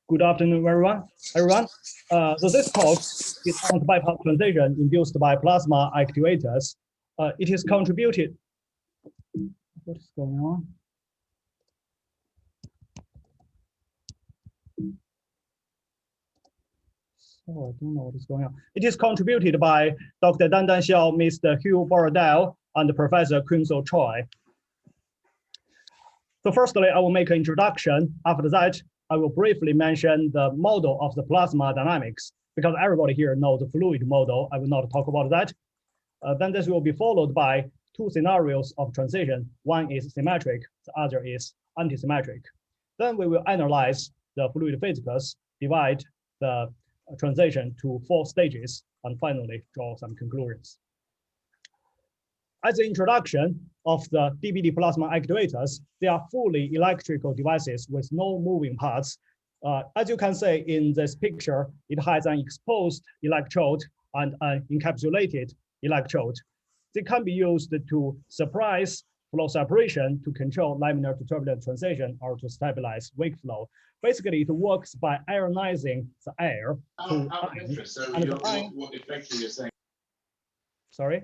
Good afternoon, everyone. So this talk is on the bypass transition induced by plasma actuators. It is contributed. What is going on? So I don't know what is going on. It is contributed by Dr. Dandan Xiao, Mr. Hugh Borrell, and Professor Kunso Choi. So firstly, I will make an introduction. After that, I will briefly mention the model of the plasma dynamics, because everybody here knows the fluid model. I will not talk about that. Then this will be followed by two scenarios of transition. One is symmetric, the other is antisymmetric. Then we will analyze the fluid physics, divide the transition to 4 stages, and finally draw some conclusions. As an introduction of the DBD plasma actuators, they are fully electrical devices with no moving parts. As you can see in this picture, it has an exposed electrode and an encapsulated electrode. They can be used to suppress flow separation, to control laminar to turbulent transition, or to stabilize wake flow. Basically, it works by ionizing the air to ion. So what effectively you're saying? Sorry?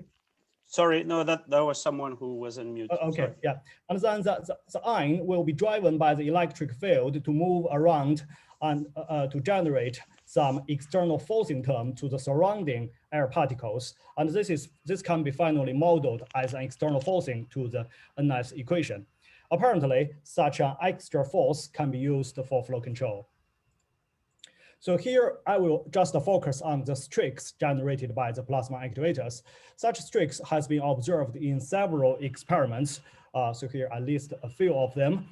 Sorry, no, that was someone who was on mute. Okay, Sorry. yeah. And then the ion will be driven by the electric field to move around and to generate some external forcing term to the surrounding air particles. And this can be finally modeled as an external forcing to the NS equation. Apparently, such an extra force can be used for flow control. So here I will just focus on the streaks generated by the plasma actuators. Such streaks has been observed in several experiments. So here I list a few of them.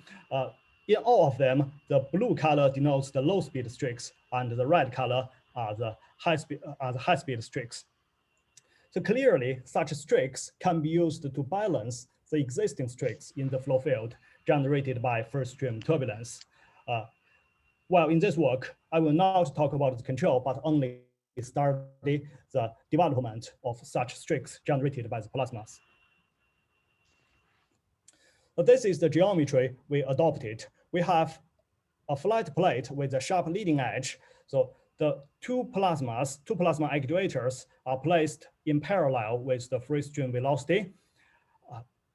In all of them, the blue color denotes the low-speed streaks, and the red color are the high-speed streaks. So clearly, such streaks can be used to balance the existing streaks in the flow field generated by first-stream turbulence. Well, in this work, I will not talk about the control, but only study the development of such streaks generated by the plasmas. But this is the geometry we adopted. We have a flat plate with a sharp leading edge. So the two plasma actuators are placed in parallel with the free stream velocity.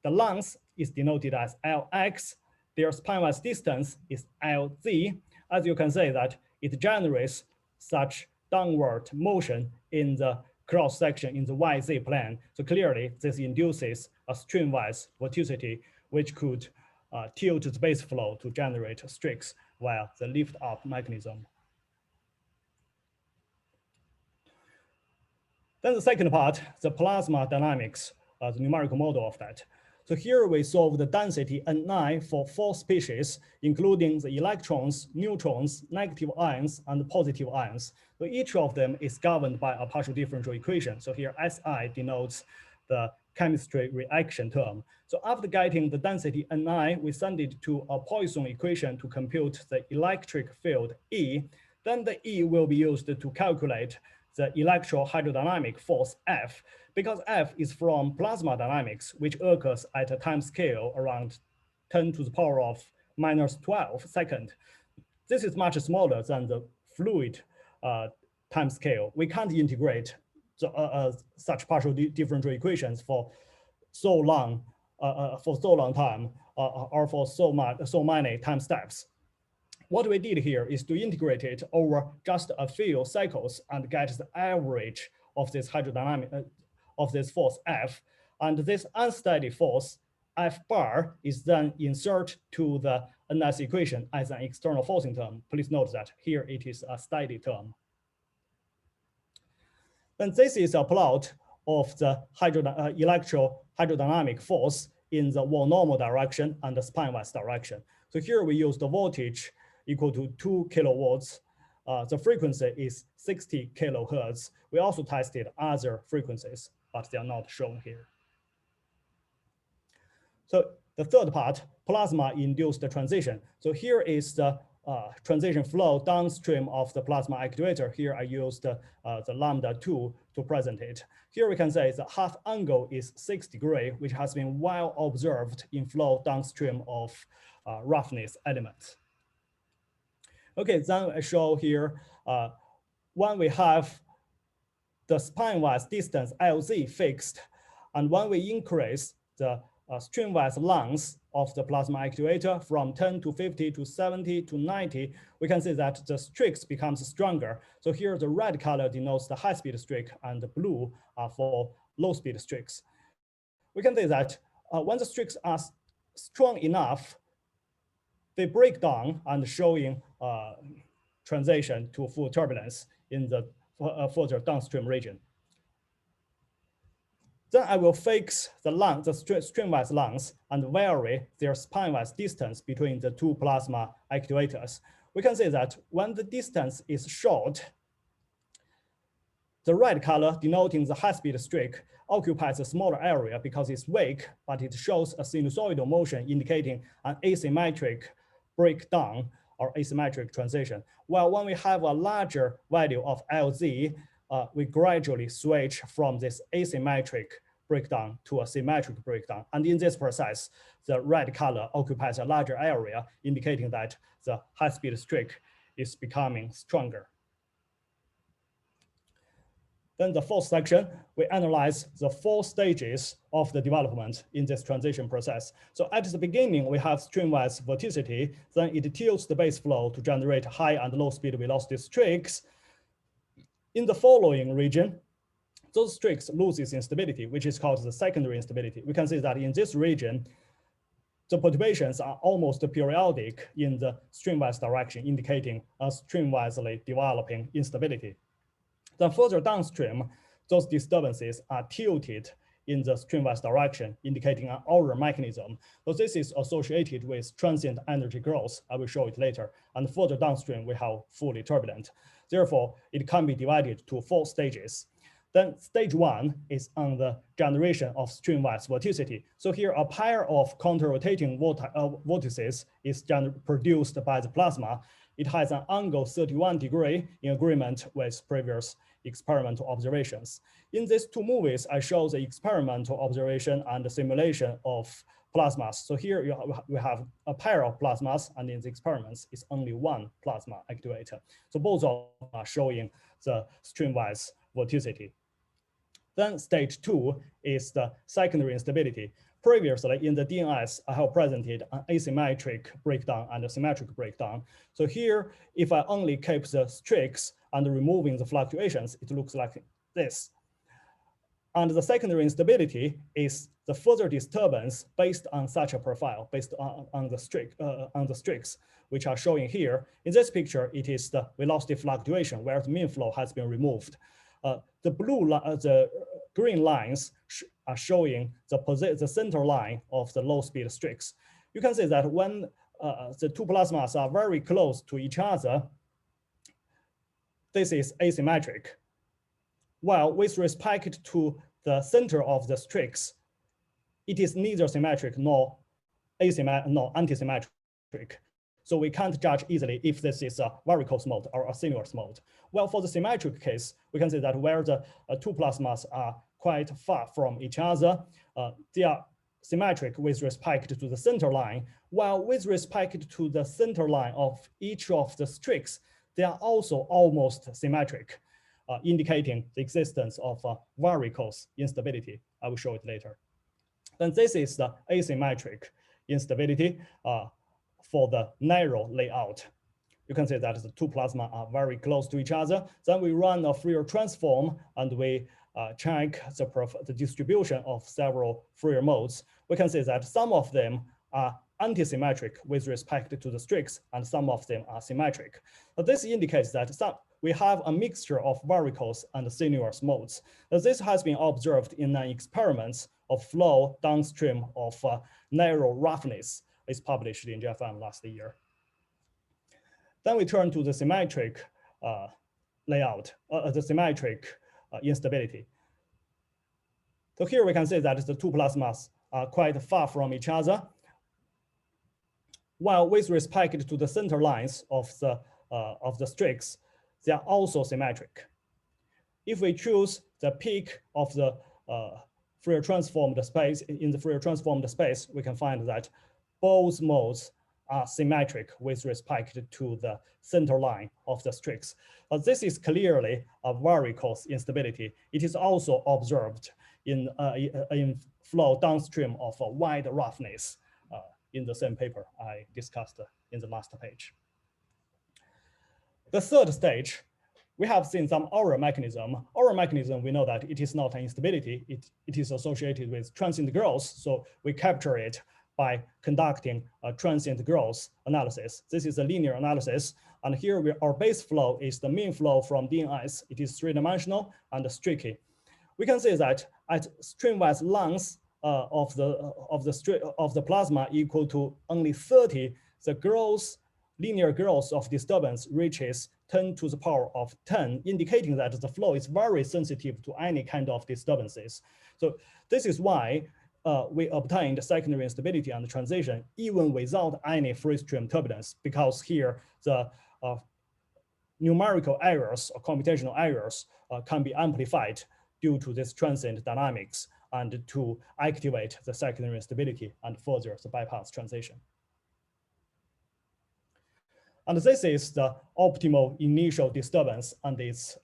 The length is denoted as Lx. Their spanwise distance is Lz. As you can see that it generates such downward motion in the cross section in the YZ plane. So clearly this induces a streamwise vorticity, which could tilt the base flow to generate streaks via the lift up mechanism. Then the second part, the plasma dynamics, the numerical model of that. So here we solve the density N9 for 4 species, including the electrons, neutrons, negative ions, and positive ions. So each of them is governed by a partial differential equation. So here SI denotes the chemistry reaction term. So after getting the density N9, we send it to a Poisson equation to compute the electric field E. Then the E will be used to calculate the electro-hydrodynamic force F, because F is from plasma dynamics, which occurs at a time scale around 10 to the power of -12 seconds. This is much smaller than the fluid time scale. We can't integrate such partial differential equations for so long time or for so many time steps. What we did here is to integrate it over just a few cycles and get the average of this hydrodynamic of this force F. And this unsteady force F bar is then inserted to the NS equation as an external forcing term. Please note that here it is a steady term. Then this is a plot of the electro-hydrodynamic force in the wall normal direction and the spanwise direction. So here we use the voltage equal to 2 kilowatts. The frequency is 60 kilohertz. We also tested other frequencies, but they are not shown here. So the third part, plasma-induced transition. So here is the transition flow downstream of the plasma actuator. Here I used the lambda 2 to present it. Here we can say the half angle is 6 degrees, which has been well observed in flow downstream of roughness elements. Okay, then I show here when we have the spine-wise distance LZ fixed, and when we increase the streamwise length of the plasma actuator from 10 to 50 to 70 to 90, we can see that the streaks becomes stronger. So here the red color denotes the high-speed streak and the blue are for low-speed streaks. We can say that when the streaks are strong enough, they break down and showing transition to full turbulence in the further downstream region. Then I will fix the length, the streamwise lengths, and vary their spine-wise distance between the two plasma actuators. We can say that when the distance is short, the red color denoting the high-speed streak occupies a smaller area because it's weak, but it shows a sinusoidal motion indicating an asymmetric breakdown or asymmetric transition. While when we have a larger value of LZ, we gradually switch from this asymmetric breakdown to a symmetric breakdown. And in this process, the red color occupies a larger area, indicating that the high-speed streak is becoming stronger. Then the fourth section, we analyze the 4 stages of the development in this transition process. So at the beginning, we have streamwise vorticity, then it tilts the base flow to generate high and low speed velocity streaks. In the following region, those streaks loses instability, which is called the secondary instability. We can see that in this region, the perturbations are almost periodic in the streamwise direction, indicating a streamwisely developing instability. Then further downstream, those disturbances are tilted in the streamwise direction, indicating an Auer mechanism. So this is associated with transient energy growth. I will show it later. And further downstream, we have fully turbulent. Therefore, it can be divided to 4 stages. Then stage 1 is on the generation of streamwise vorticity. So here a pair of counter-rotating vortices is produced by the plasma. It has an angle 31 degrees in agreement with previous experimental observations. In these 2 movies, I show the experimental observation and the simulation of plasmas. So here we have a pair of plasmas, and in the experiments, it's only 1 plasma actuator. So both of them are showing the streamwise vorticity. Then stage 2 is the secondary instability. Previously in the DNS, I have presented an asymmetric breakdown and a symmetric breakdown. So here, if I only keep the streaks and removing the fluctuations, it looks like this. And the secondary instability is the further disturbance based on such a profile, based on the streaks, which are showing here. In this picture, it is the velocity fluctuation where the mean flow has been removed. The green lines are showing the center line of the low speed streaks. You can see that when the 2 plasmas are very close to each other, this is asymmetric. While with respect to the center of the streaks, it is neither symmetric nor antisymmetric. So we can't judge easily if this is a varicose mode or a sinuous mode. Well, for the symmetric case, we can see that where the 2 plasmas are quite far from each other, they are symmetric with respect to the center line, while with respect to the center line of each of the streaks, they are also almost symmetric, indicating the existence of varicose instability. I will show it later. Then this is the asymmetric instability for the narrow layout. You can see that the 2 plasma are very close to each other. Then we run a Fourier transform and we check the distribution of several Fourier modes. We can see that some of them are antisymmetric with respect to the streaks, and some of them are symmetric. But this indicates that we have a mixture of varicose and sinuous modes. This has been observed in an experiment of flow downstream of narrow roughness. It's published in JFM last year. Then we turn to the symmetric layout, the symmetric instability. So here we can see that the 2 plasmas are quite far from each other, while with respect to the center lines of the streaks, they are also symmetric. If we choose the peak of the Fourier transformed space, in the Fourier transformed space, we can find that both modes are symmetric with respect to the center line of the streaks. This is clearly a varicose instability. It is also observed in flow downstream of a wide roughness in the same paper I discussed in the last page. The third stage, we have seen some Auer mechanism. Auer mechanism, we know that it is not an instability. It is associated with transient growth. So we capture it by conducting a transient growth analysis. This is a linear analysis. And here our base flow is the mean flow from DNS. It is three-dimensional and streaky. We can say that at streamwise length of the plasma equal to only 30, the growth, linear growth of disturbance reaches 10 to the power of 10, indicating that the flow is very sensitive to any kind of disturbances. So this is why we obtained secondary instability and transition even without any free stream turbulence, because here the numerical errors or computational errors can be amplified due to this transient dynamics and to activate the secondary instability and further the bypass transition. And this is the optimal initial disturbance and it's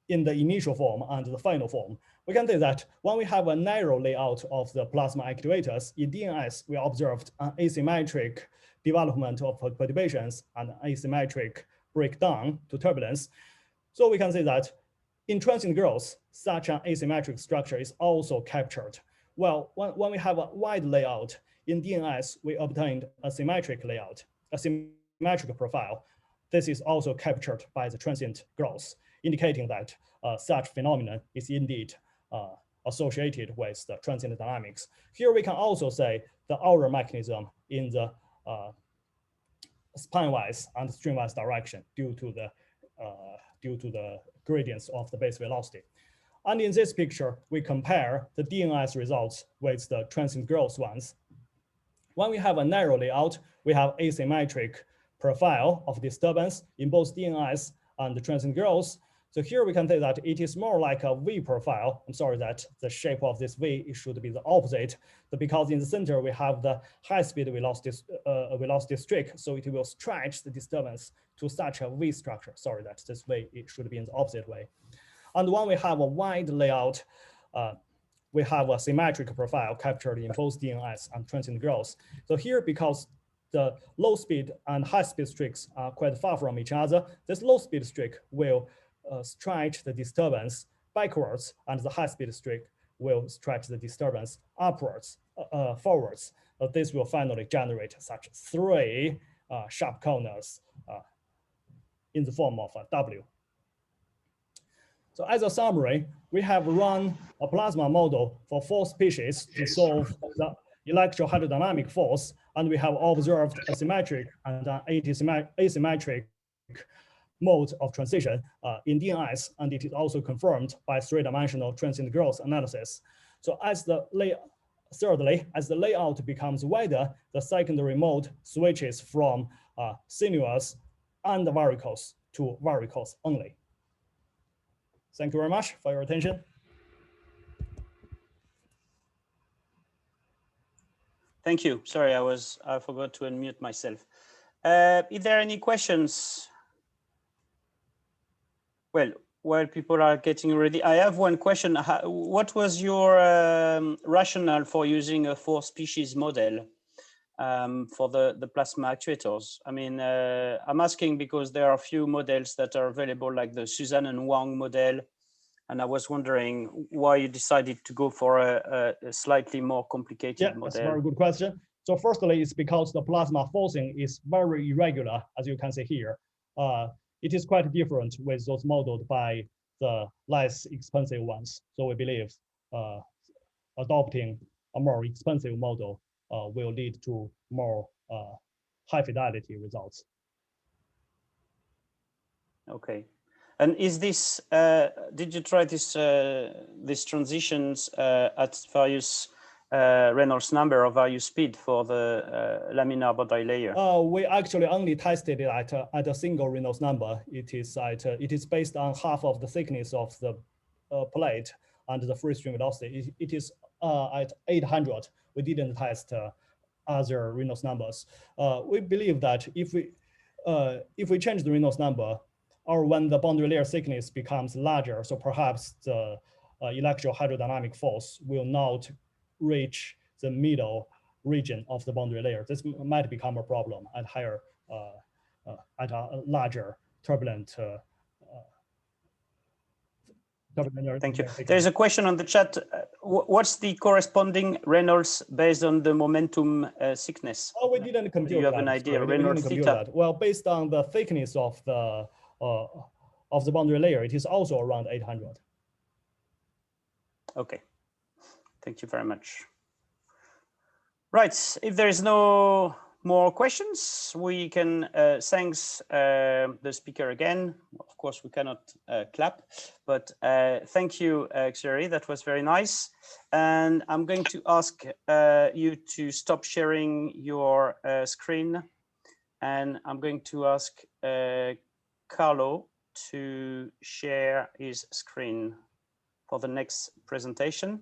in the initial form and the final form. We can say that when we have a narrow layout of the plasma actuators, in DNS, we observed an asymmetric development of perturbations and asymmetric breakdown to turbulence. So we can say that in transient growth, such an asymmetric structure is also captured. Well, when we have a wide layout, in DNS, we obtained a symmetric layout, a symmetric profile. This is also captured by the transient growth, indicating that such phenomenon is indeed associated with the transient dynamics. Here we can also say the Auer mechanism in the span-wise and streamwise direction due to the gradients of the base velocity. And in this picture, we compare the DNS results with the transient growth ones. When we have a narrow layout, we have asymmetric profile of disturbance in both DNS and the transient growth. So here we can say that it is more like a V profile. I'm sorry that the shape of this V should be the opposite, but because in the center we have the high-speed velocity streak, so it will stretch the disturbance to such a V structure. Sorry that this way it should be in the opposite way. And when we have a wide layout, we have a symmetric profile captured in both DNS and transient growth. So here, because the low speed and high speed streaks are quite far from each other, this low speed streak will stretch the disturbance backwards, and the high speed streak will stretch the disturbance upwards, forwards. This will finally generate such three sharp corners in the form of a W. So as a summary, we have run a plasma model for 4 species to solve the electrohydrodynamic force, and we have observed a symmetric and asymmetric mode of transition in DNS, and it is also confirmed by three-dimensional transient growth analysis. So thirdly, as the layout becomes wider, the secondary mode switches from sinuous and varicose to varicose only. Thank you very much for your attention. Thank you. Sorry, I forgot to unmute myself. If there are any questions? Well, while people are getting ready, I have one question. What was your rationale for using a 4-species model for the plasma actuators? I mean, I'm asking because there are a few models that are available, like the Suzanne and Wang model, and I was wondering why you decided to go for a slightly more complicated model. That's a very good question. So firstly, it's because the plasma forcing is very irregular, as you can see here. It is quite different with those modeled by the less expensive ones. So we believe adopting a more expensive model will lead to more high fidelity results. Okay. And is this, did you try these transitions at various Reynolds number or value speed for the laminar body layer? We actually only tested it at a single Reynolds number. It is based on half of the thickness of the plate and the free stream velocity. It is at 800. We didn't test other Reynolds numbers. We believe that if we change the Reynolds number, or when the boundary layer thickness becomes larger, so perhaps the electro hydrodynamic force will not reach the middle region of the boundary layer. This might become a problem at higher, at a larger turbulent. Thank you. There's a question on the chat. What's the corresponding Reynolds based on the momentum thickness? Oh, we didn't compute. Do you have that. an idea? Sorry, Reynolds theta. Well, based on the thickness of the boundary layer, it is also around 800. Okay. Thank you very much. Right. If there is no more questions, we can thanks the speaker again. Of course, we cannot clap, but thank you, Xuerui. That was very nice. And I'm going to ask you to stop sharing your screen. And I'm going to ask Carlo to share his screen for the next presentation.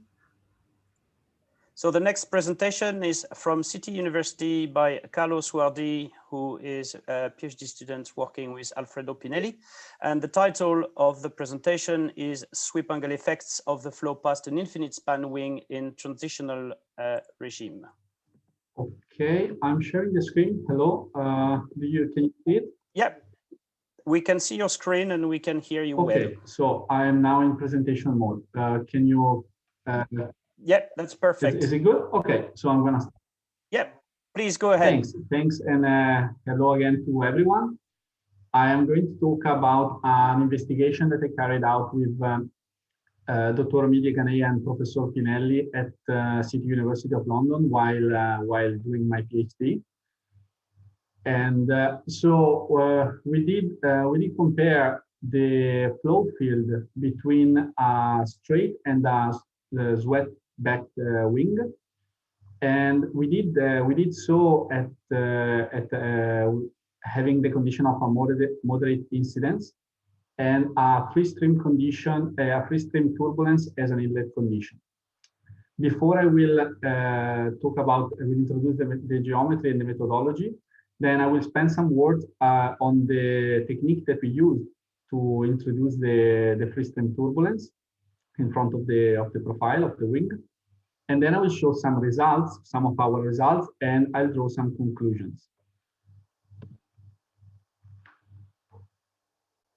So the next presentation is from City University by Carlo Suardi, who is a PhD student working with Alfredo Pinelli. And the title of the presentation is Sweep Angle Effects of the Flow Past an Infinite Span Wing in Transitional Regime. Okay, I'm sharing the screen. Hello, can you see it? Yeah, we can see your screen and we can hear you well. Okay, so I am now in presentation mode. Can you? Yeah, that's perfect. Is it good? Okay, so I'm gonna. Yeah, please go ahead. Thanks, and hello again to everyone. I am going to talk about an investigation that I carried out with Dr. Ganei and Professor Pinelli at City University of London while doing my PhD. And so we did compare the flow field between a straight and a swept back wing, and we did so at having the condition of a moderate incidence and a free stream condition, a free stream turbulence as an inlet condition. Before I will introduce the geometry and the methodology, then I will spend some words on the technique that we use to introduce the free stream turbulence in front of the profile of the wing. And then I will show some results, some of our results, and I'll draw some conclusions.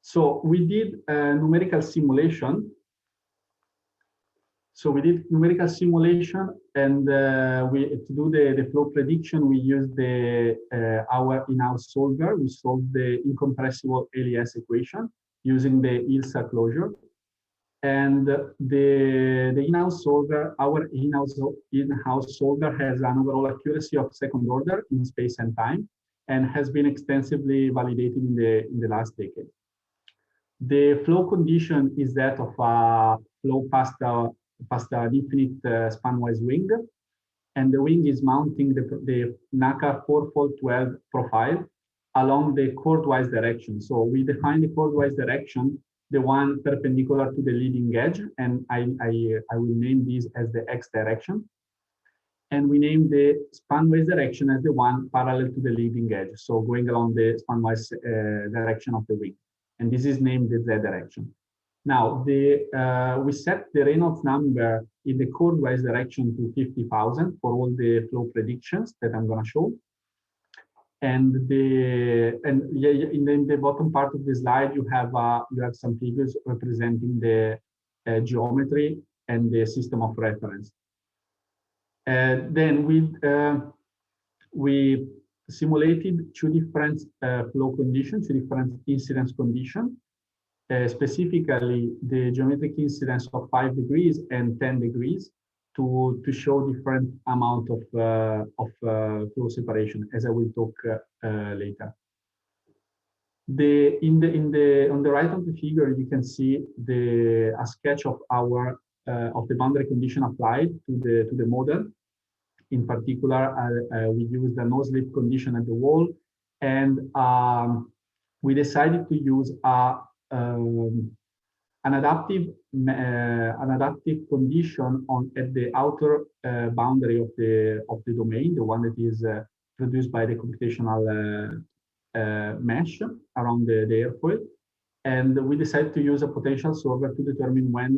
So we did a numerical simulation. And to do the flow prediction, we used our in-house solver. We solved the incompressible LES equation using the ILSA closure. And the in-house solver, our in-house solver has an overall accuracy of second order in space and time, and has been extensively validated in the last decade. The flow condition is that of a flow past an infinite spanwise wing, and the wing is mounting the NACA 4-fold-12 profile along the chordwise direction. So we define the chordwise direction, the one perpendicular to the leading edge, and I will name this as the X direction. And we name the spanwise direction as the one parallel to the leading edge, so going along the spanwise direction of the wing. And this is named the Z direction. Now, we set the Reynolds number in the chordwise direction to 50,000 for all the flow predictions that I'm going to show. And in the bottom part of the slide, you have some figures representing the geometry and the system of reference. Then we simulated two different flow conditions, two different incidence conditions, specifically the geometric incidence of 5 degrees and 10 degrees to show different amount of flow separation, as I will talk later. On the right of the figure, you can see a sketch of the boundary condition applied to the model. In particular, we used a no-slip condition at the wall, and we decided to use an an adaptive condition at the outer boundary of the domain, the one that is produced by the computational mesh around the airfoil. And we decided to use a potential solver to determine when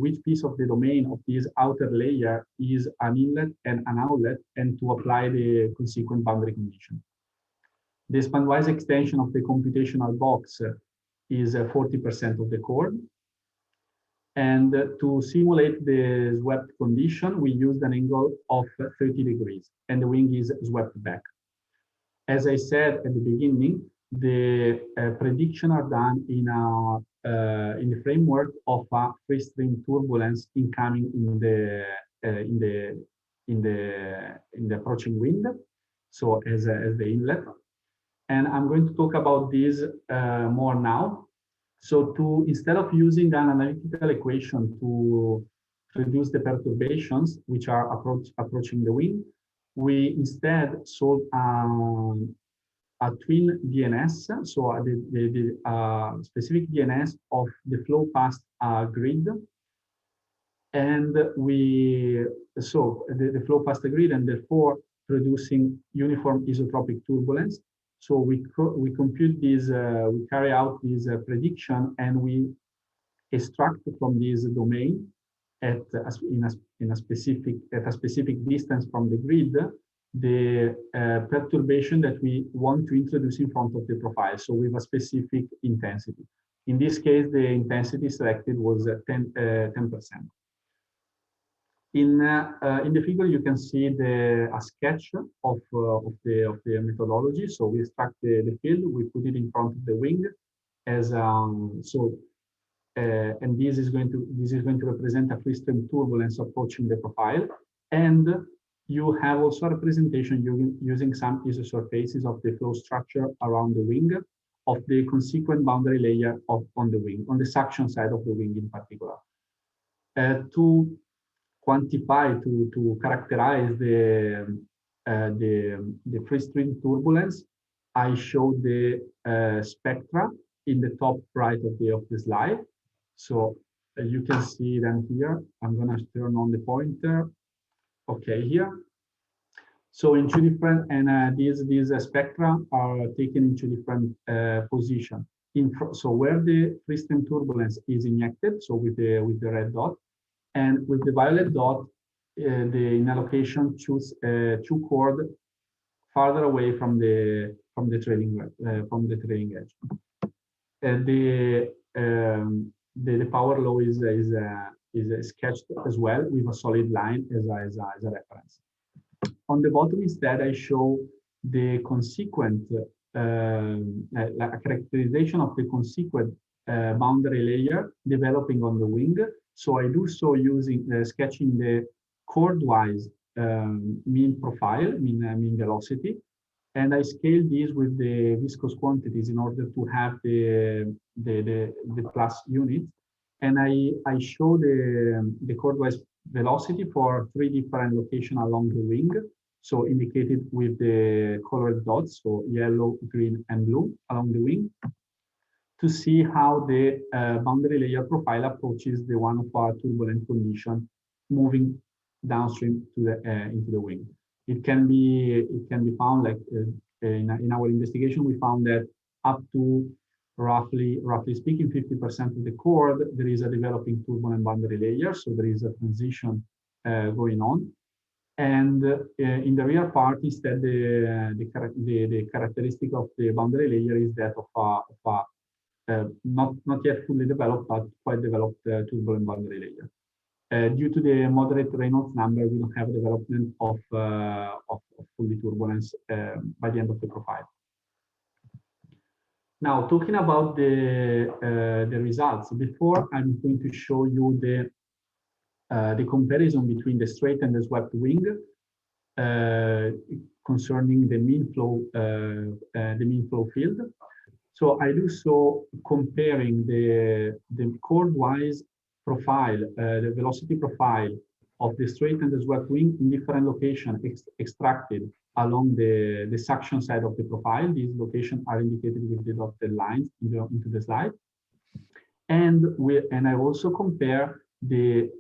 which piece of the domain of this outer layer is an inlet and an outlet, and to apply the consequent boundary condition. The span-wise extension of the computational box is 40% of the chord. And to simulate the swept condition, we used an angle of 30 degrees, and the wing is swept back. As I said at the beginning, the prediction are done in the framework of a free stream turbulence incoming in the approaching wind, so as the inlet. And I'm going to talk about this more now. So instead of using an analytical equation to reduce the perturbations which are approaching the wind, we instead solve a twin DNS, so the specific DNS of the flow past grid, and the flow past the grid, and therefore producing uniform isotropic turbulence. So we compute this, we carry out this prediction, and we extract from this domain at a specific distance from the grid the perturbation that we want to introduce in front of the profile, so with a specific intensity. In this case, the intensity selected was 10%. In the figure, you can see a sketch of the methodology. So we extract the field, we put it in front of the wing as and this is going to represent a free stream turbulence approaching the profile. And you have also a representation using some isosurfaces of the flow structure around the wing of the consequent boundary layer on the wing, on the suction side of the wing in particular. To quantify, to characterize the free stream turbulence, I show the spectra in the top right of the slide. So you can see them here. I'm going to turn on the pointer. Okay, here. So in two different, and these spectra are taken in two different positions. So where the free stream turbulence is injected, so with the red dot, and with the violet dot, the inallocation choose two chord farther away from the trailing edge. The power law is sketched as well with a solid line as a reference. On the bottom instead, I show the consequent like a characterization of the consequent boundary layer developing on the wing. So I do so using sketching the chord-wise mean profile, mean velocity, and I scale these with the viscous quantities in order to have the plus units. And I show the chord-wise velocity for 3 different locations along the wing, so indicated with the colored dots, so yellow, green, and blue along the wing, to see how the boundary layer profile approaches the one of our turbulent condition moving downstream to into the wing. It can be found, like in our investigation, we found that up to roughly speaking, 50% of the chord, there is a developing turbulent boundary layer, so there is a transition going on. And in the rear part, instead, the characteristic of the boundary layer is that of a not yet fully developed, but quite developed turbulent boundary layer. Due to the moderate Reynolds number, we don't have development of fully turbulence by the end of the profile. Now, talking about the results, before I'm going to show you the comparison between the straight and the swept wing concerning the mean flow field. So I do so comparing the chord-wise profile, the velocity profile of the straight and the swept wing in different locations extracted along the suction side of the profile. These locations are indicated with the dotted lines into the slide. And I also compare the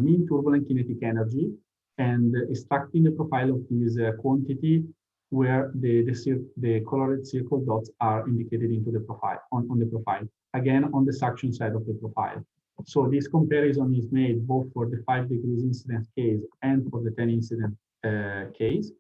mean turbulent kinetic energy and extracting the profile of this quantity where the colored circle dots are indicated into the profile on the profile, again on the suction side of the profile. So this comparison is made both for the 5 degrees incidence case and for the 10 incident case.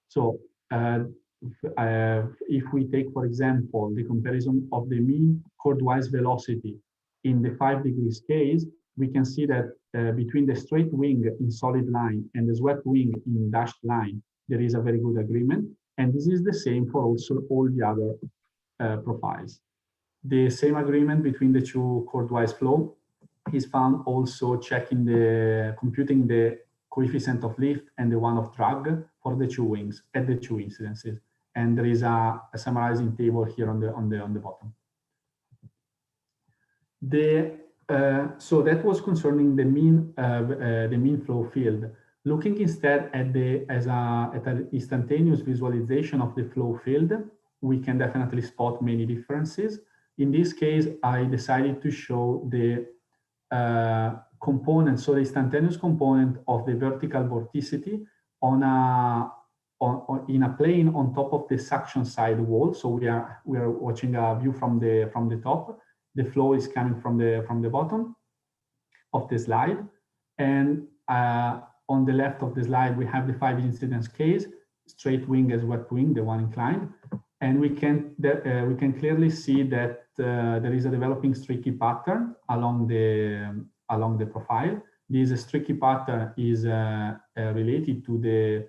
So if we take, for example, the comparison of the mean chordwise velocity in the 5 degrees case, we can see that between the straight wing in solid line and the swept wing in dashed line, there is a very good agreement. And this is the same for also all the other profiles. The same agreement between the two chordwise flow is found also computing the coefficient of lift and the one of drag for the two wings at the two incidences. And there is a summarizing table here on the bottom. So that was concerning the mean flow field. Looking instead at an instantaneous visualization of the flow field, we can definitely spot many differences. In this case, I decided to show the component, so the instantaneous component of the vertical vorticity in a plane on top of the suction side wall. So we are watching a view from the top. The flow is coming from the bottom of the slide, and on the left of the slide we have the 5 incidence case, straight wing as swept wing, the one inclined, and we can clearly see that there is a developing streaky pattern along the profile. This streaky pattern is related to the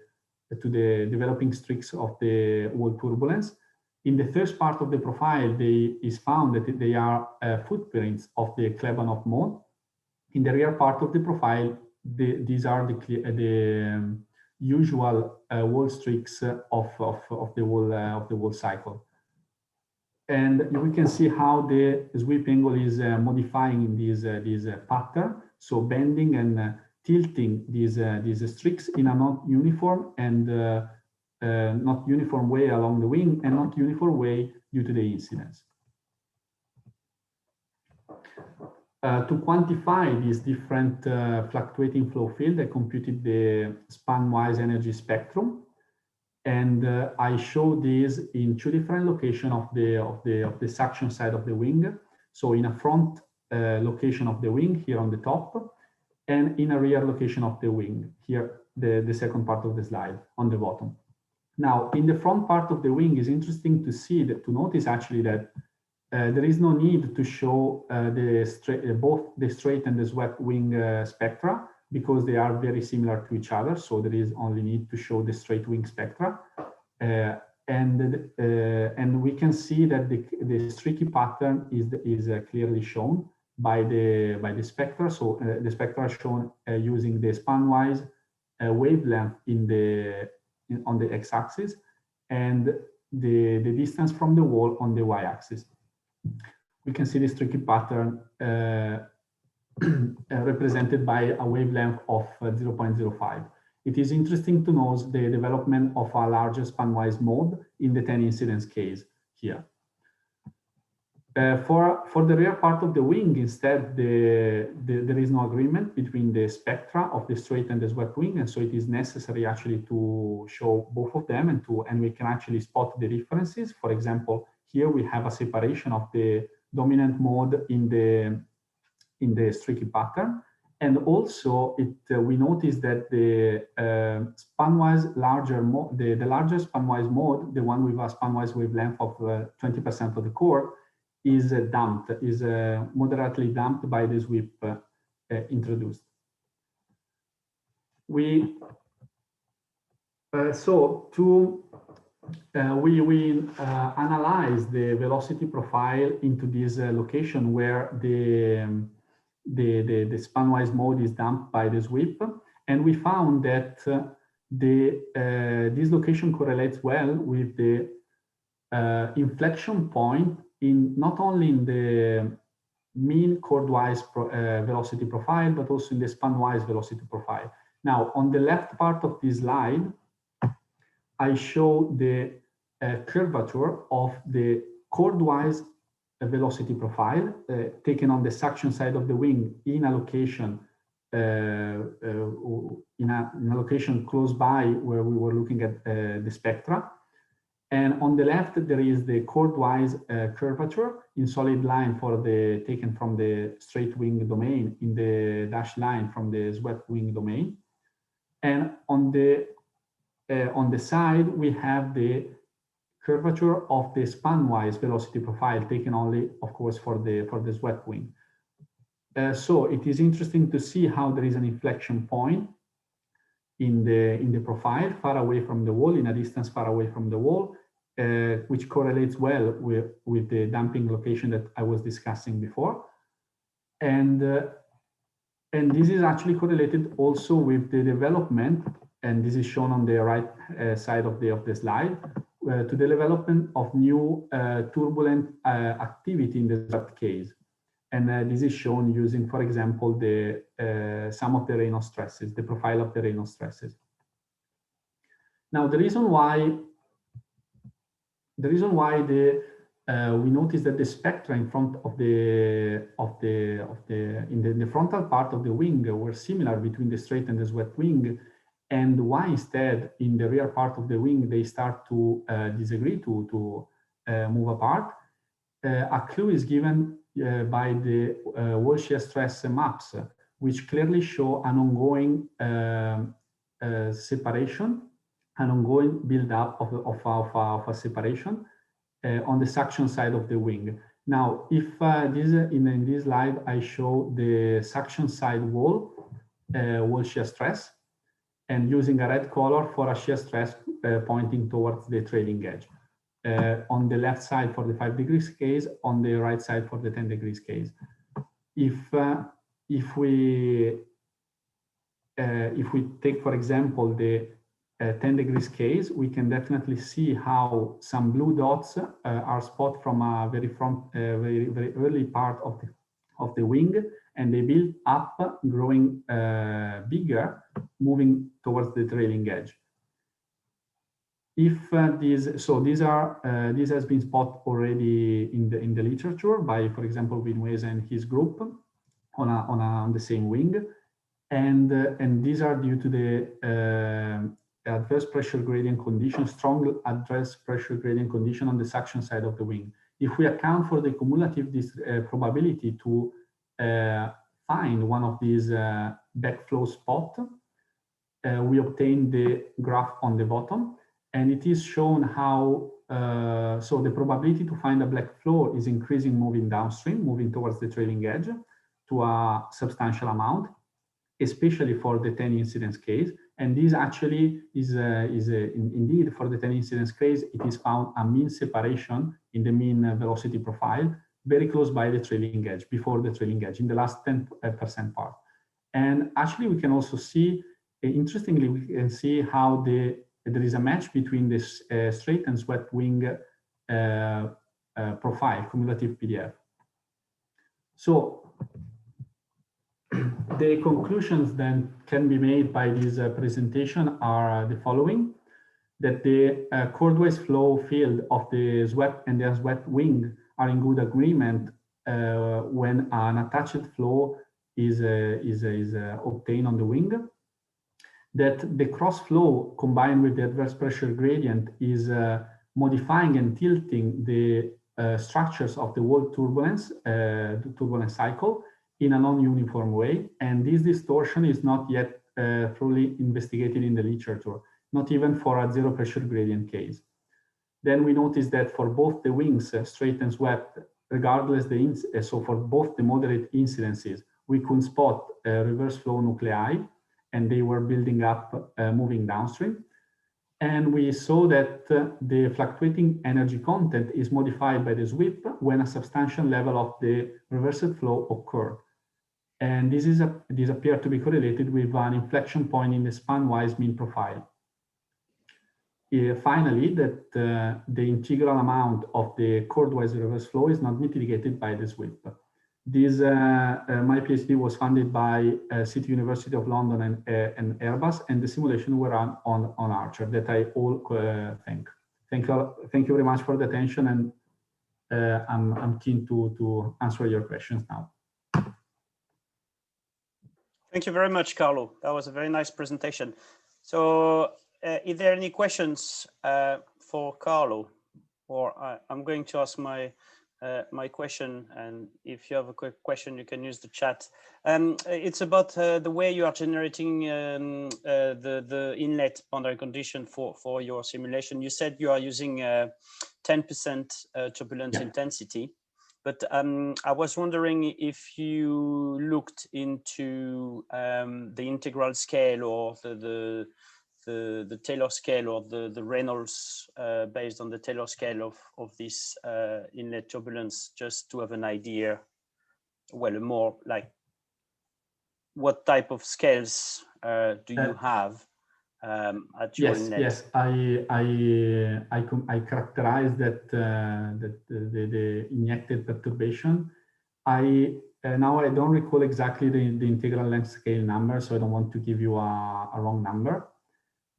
developing streaks of the wall turbulence. In the first part of the profile, is found that they are footprints of the Klebanov mode. In the rear part of the profile, these are the usual wall streaks of the wall cycle. And we can see how the sweep angle is modifying this pattern, so bending and tilting these streaks in a not uniform and not uniform way along the wing and not uniform way due to the incidence. To quantify this different fluctuating flow field, I computed the span-wise energy spectrum, and I show this in 2 different locations of the suction side of the wing. So in a front location of the wing here on the top, and in a rear location of the wing here, the second part of the slide on the bottom. Now, in the front part of the wing, is interesting to notice actually that there is no need to show both the straight and the swept wing spectra, because they are very similar to each other. So there is only need to show the straight wing spectra, and we can see that the streaky pattern is clearly shown by the spectra. So the spectra are shown using the span-wise wavelength on the x-axis and the distance from the wall on the y-axis. We can see this streaky pattern represented by a wavelength of 0.05. It is interesting to note the development of a larger span-wise mode in the 10 incidence case here. For the rear part of the wing, instead, there is no agreement between the spectra of the straight and the swept wing, and so it is necessary actually to show both of them, and we can actually spot the differences. For example, here we have a separation of the dominant mode in the streaky pattern, and also we notice that the span-wise larger mode, the larger span-wise mode, the one with a span-wise wavelength of 20% of the core, is damped, is moderately damped by the sweep introduced. We analyze the velocity profile into this location where the span-wise mode is damped by the sweep, and we found that this location correlates well with the inflection point not only in the mean chordwise velocity profile, but also in the span-wise velocity profile. Now, on the left part of this slide, I show the curvature of the chordwise velocity profile taken on the suction side of the wing in a location in a location close by where we were looking at the spectra. And on the left, there is the chordwise curvature in solid line for the taken from the straight wing domain, in the dashed line from the swept wing domain. And on the side, we have the curvature of the spanwise velocity profile taken only, of course, for the swept wing. So it is interesting to see how there is an inflection point in the profile far away from the wall, in a distance far away from the wall, which correlates well with the damping location that I was discussing before. And this is actually correlated also with the development, and this is shown on the right side of the slide, to the development of new turbulent activity in the swept case. And this is shown using, for example, the sum of the Reynolds stresses, the profile of the Reynolds stresses. Now, the reason why we notice that the spectra in front of the frontal part of the wing were similar between the straight and the swept wing, and why instead in the rear part of the wing they start to disagree, to move apart. A clue is given by the wall shear stress maps, which clearly show an ongoing separation, an ongoing build-up of a separation on the suction side of the wing. Now, if in this slide I show the suction side wall shear stress, and using a red color for a shear stress pointing towards the trailing edge. On the left side for the 5 degrees case, on the right side for the 10 degrees case. If we take, for example, the 10 degrees case, we can definitely see how some blue dots are spot from a very early part of the wing, and they build up, growing bigger, moving towards the trailing edge. If this has been spotted already in the literature by, for example, Vinuesa and his group on the same wing, and these are due to the adverse pressure gradient condition, strong adverse pressure gradient condition on the suction side of the wing. If we account for the cumulative probability to find one of these backflow spots, we obtain the graph on the bottom, and it is shown how so the probability to find a black flow is increasing moving downstream, moving towards the trailing edge to a substantial amount, especially for the 10 incidence case. And this actually is indeed for the 10 incidence case, it is found a mean separation in the mean velocity profile, very close by the trailing edge, before the trailing edge, in the last 10% part. And actually, we can also see, interestingly, we can see how there is a match between this straight and swept wing profile, cumulative PDF. So the conclusions then can be made by this presentation are the following: that the chordwise flow field of the swept and the unswept wing are in good agreement when an attached flow is obtained on the wing. That the cross flow combined with the adverse pressure gradient is modifying and tilting the structures of the wall turbulence, the turbulence cycle, in a non-uniform way. And this distortion is not yet fully investigated in the literature, not even for a zero pressure gradient case. Then we notice that for both the wings, straight and swept, regardless so for both the moderate incidences, we could spot reverse flow nuclei, and they were building up, moving downstream. And we saw that the fluctuating energy content is modified by the sweep when a substantial level of the reversed flow occurred. And this appeared to be correlated with an inflection point in the span-wise mean profile. Finally, that the integral amount of the chordwise reverse flow is not mitigated by the sweep. This, my PhD was funded by City University of London and Airbus, and the simulation were run on Archer, that I all thank. Thank you very much for the attention, and I'm keen to answer your questions now. Thank you very much, Carlo. That was a very nice presentation. So, is there any questions for Carlo? Or I'm going to ask my my question, and if you have a quick question, you can use the chat. It's about the way you are generating the inlet boundary condition for your simulation. You said you are using 10% turbulence intensity, but I was wondering if you looked into the integral scale or the Taylor scale or the Reynolds based on the Taylor scale of this inlet turbulence, just to have an idea, well, more like what type of scales do you have at your inlet? Yes, I characterize that the injected perturbation. Now I don't recall exactly the integral length scale number, so I don't want to give you a wrong number.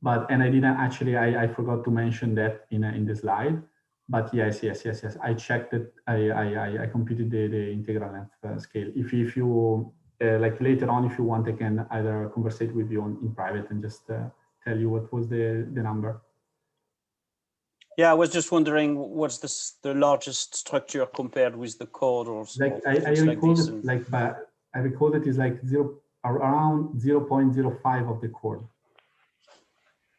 And I didn't actually, I forgot to mention that in the slide. But yes. I checked it. I computed the integral length scale. If you like later on, if you want, I can either conversate with you in private and just tell you what was the number. Yeah, I was just wondering what's the largest structure compared with the corridors. Like I recall it like, but I recall it is like around 0.05 of the chord.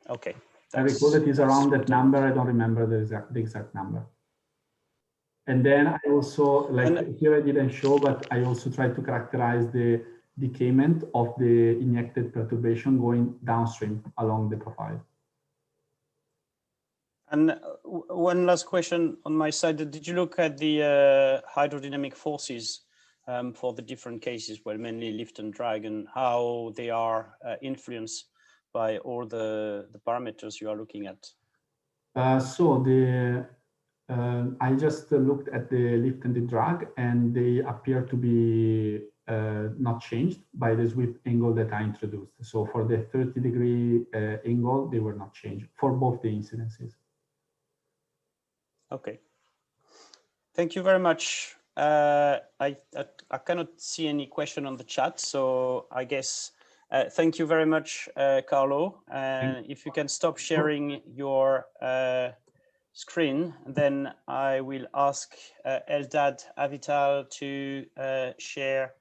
Okay. I recall it is around that number. I don't remember the exact number. And then I also, like here I didn't show, but I also tried to characterize the decayment of the injected perturbation going downstream along the profile. And one last question on my side. Did you look at the hydrodynamic forces for the different cases, well, mainly lift and drag, and how they are influenced by all the parameters you are looking at? I just looked at the lift and the drag, and they appear to be not changed by the sweep angle that I introduced. So for the 30-degree angle, they were not changed for both the incidences. Okay. Thank you very much. I cannot see any question on the chat, so I guess thank you very much, Carlo. And if you can stop sharing your screen, then I will ask Eldad Avital to share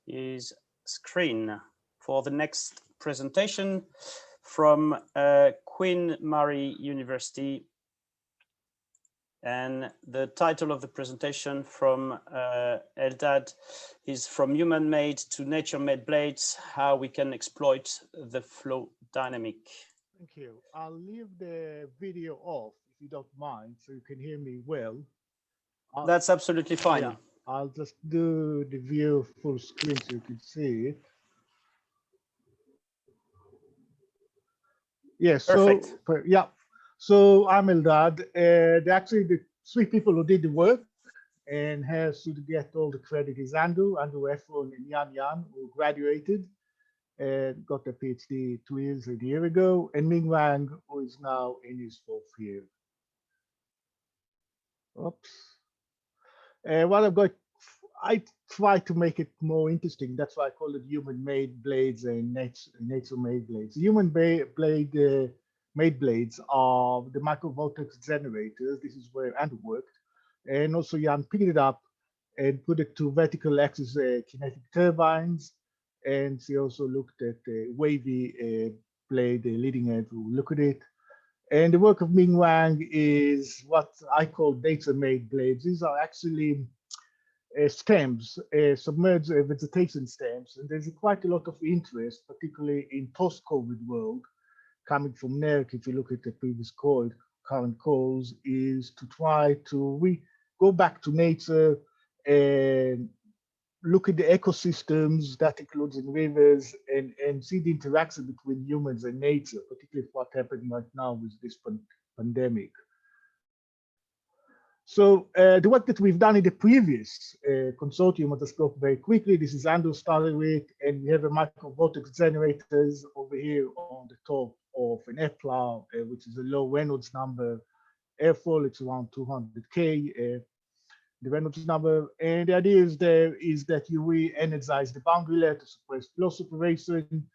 his screen for the next presentation from Queen Mary University. And the title of the presentation from Eldad is From Human-Made to Nature-Made Blades, How We Can Exploit the Flow Dynamic. Thank you. I'll leave the video off if you don't mind, so you can hear me well. That's absolutely fine. Yeah, I'll just do the view full screen so you can see it. Yes, perfect. So, yeah. So I'm Eldad. Actually, the three people who did the work and has to get all the credit is Andrew Efron, and Yan, who graduated and got a PhD 2 years, a year ago, and Ming Wang, who is now in his 4th year. Oops. What I've got, I try to make it more interesting. That's why I call it human-made blades and nature-made blades. Made blades are the micro-vortex generators. This is where Andrew worked. And also Jan picked it up and put it to vertical axis kinetic turbines. And she also looked at the wavy blade, the leading edge, we'll look at it. And the work of Ming Wang is what I call nature-made blades. These are actually stems, submerged vegetation stems. And there's quite a lot of interest, particularly in post-COVID world, coming from NERC, if you look at the previous current calls, is to try to go back to nature and look at the ecosystems that includes in rivers and see the interaction between humans and nature, particularly what happened right now with this pandemic. So the work that we've done in the previous consortium, I'll just go very quickly. This is Andrew started with, and we have a micro-vortex generators over here on the top of an F-plow, which is a low Reynolds number. Airfoil, it's around 200K. the Reynolds number. And the idea is that you re-energize the boundary layer to suppress flow separation,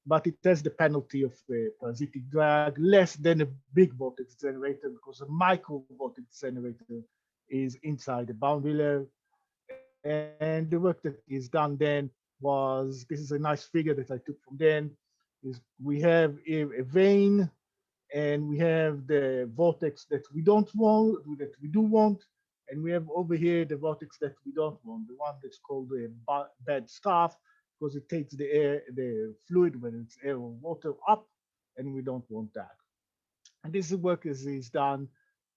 but it has the penalty of parasitic drag less than a big vortex generator, because a micro vortex generator is inside the boundary layer. And the work that is done then was, this is a nice figure that I took from then, is we have a vein and we have the vortex that we don't want, that we do want, and we have over here the vortex that we don't want, the one that's called the bad stuff, because it takes the air, the fluid, whether it's air or water, up, and we don't want that. And this work is done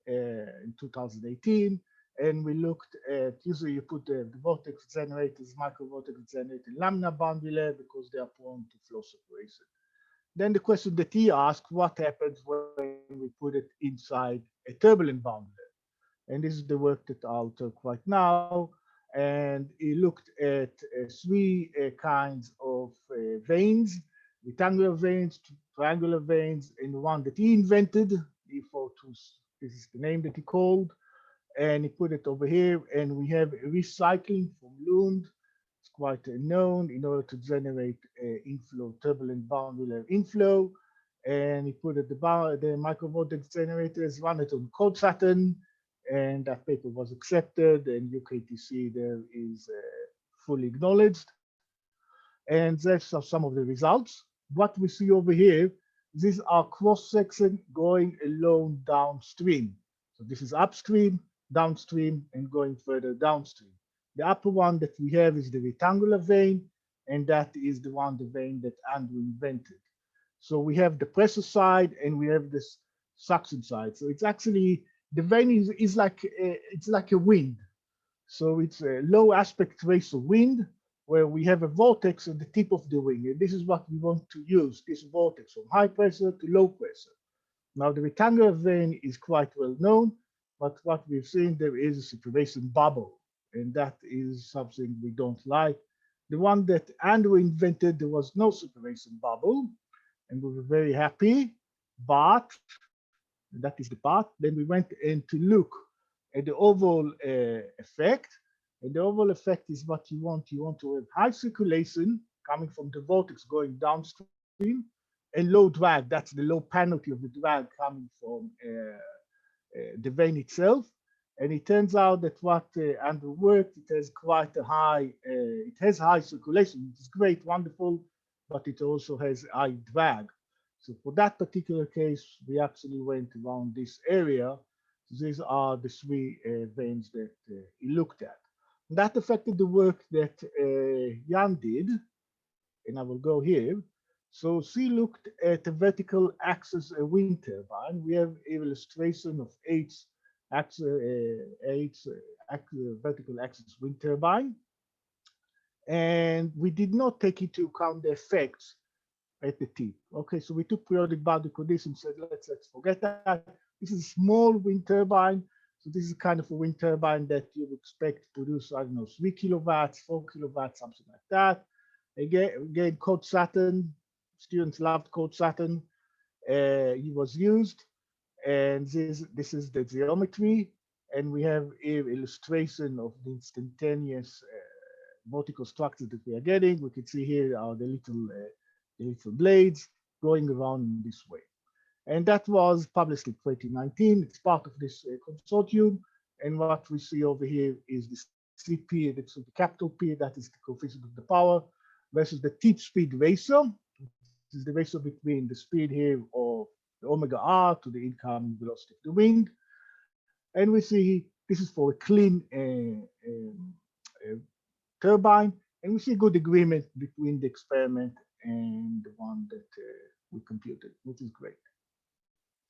in 2018, and we looked at, usually you put the vortex generators, micro vortex generator in laminar boundary layer because they are prone to flow separation. Then the question that he asked, what happens when we put it inside a turbulent boundary layer? And this is the work that I'll talk right now. And he looked at three kinds of veins, rectangular veins, triangular veins, and the one that he invented, this is the name that he called, and he put it over here. And we have a recycling from Lund. It's quite known in order to generate inflow, turbulent boundary layer inflow. And he put it the micro vortex generators, run it on cold Saturn, and that paper was accepted, and UKTC there is fully acknowledged. And that's some of the results. What we see over here, these are cross-section going along downstream. So this is upstream, downstream, and going further downstream. The upper one that we have is the rectangular vein, and that is the vein that Andrew invented. So we have the pressure side and we have this suction side. So it's actually, the vein is like it's like a wind. So it's a low aspect ratio wind where we have a vortex at the tip of the wing. And this is what we want to use, this vortex from high pressure to low pressure. Now the rectangular vein is quite well known, but what we've seen, there is a separation bubble, and that is something we don't like. The one that Andrew invented, there was no separation bubble, and we were very happy, but that is the part. Then we went in to look at the overall effect, and the overall effect is what you want. You want to have high circulation coming from the vortex going downstream, and low drag. That's the low penalty of the drag coming from the vein itself. And it turns out that what Andrew worked, it has quite a high, it has high circulation. It's great, wonderful, but it also has high drag. So for that particular case, we actually went around this area. So these are the three veins that he looked at. And that affected the work that Jan did, and I will go here. So she looked at the vertical axis wind turbine. We have an illustration of vertical axis wind turbine. And we did not take into account the effects at the tip. Okay, so we took periodic boundary conditions, said let's forget that. This is a small wind turbine. So this is kind of a wind turbine that you would expect to produce, I don't know, 3 kilowatts, 4 kilowatts, something like that. Again, Code Saturn, students loved Code Saturn. It was used, and this is the geometry, and we have an illustration of the instantaneous vertical structure that we are getting. We can see here are the little blades going around this way. And that was published in 2019. It's part of this consortium. And what we see over here is the CP, that's the capital P, that is the coefficient of the power, versus the tip speed ratio. This is the ratio between the speed here of the omega r to the incoming velocity of the wind. And we see this is for a clean turbine. And we see good agreement between the experiment and the one that we computed, which is great.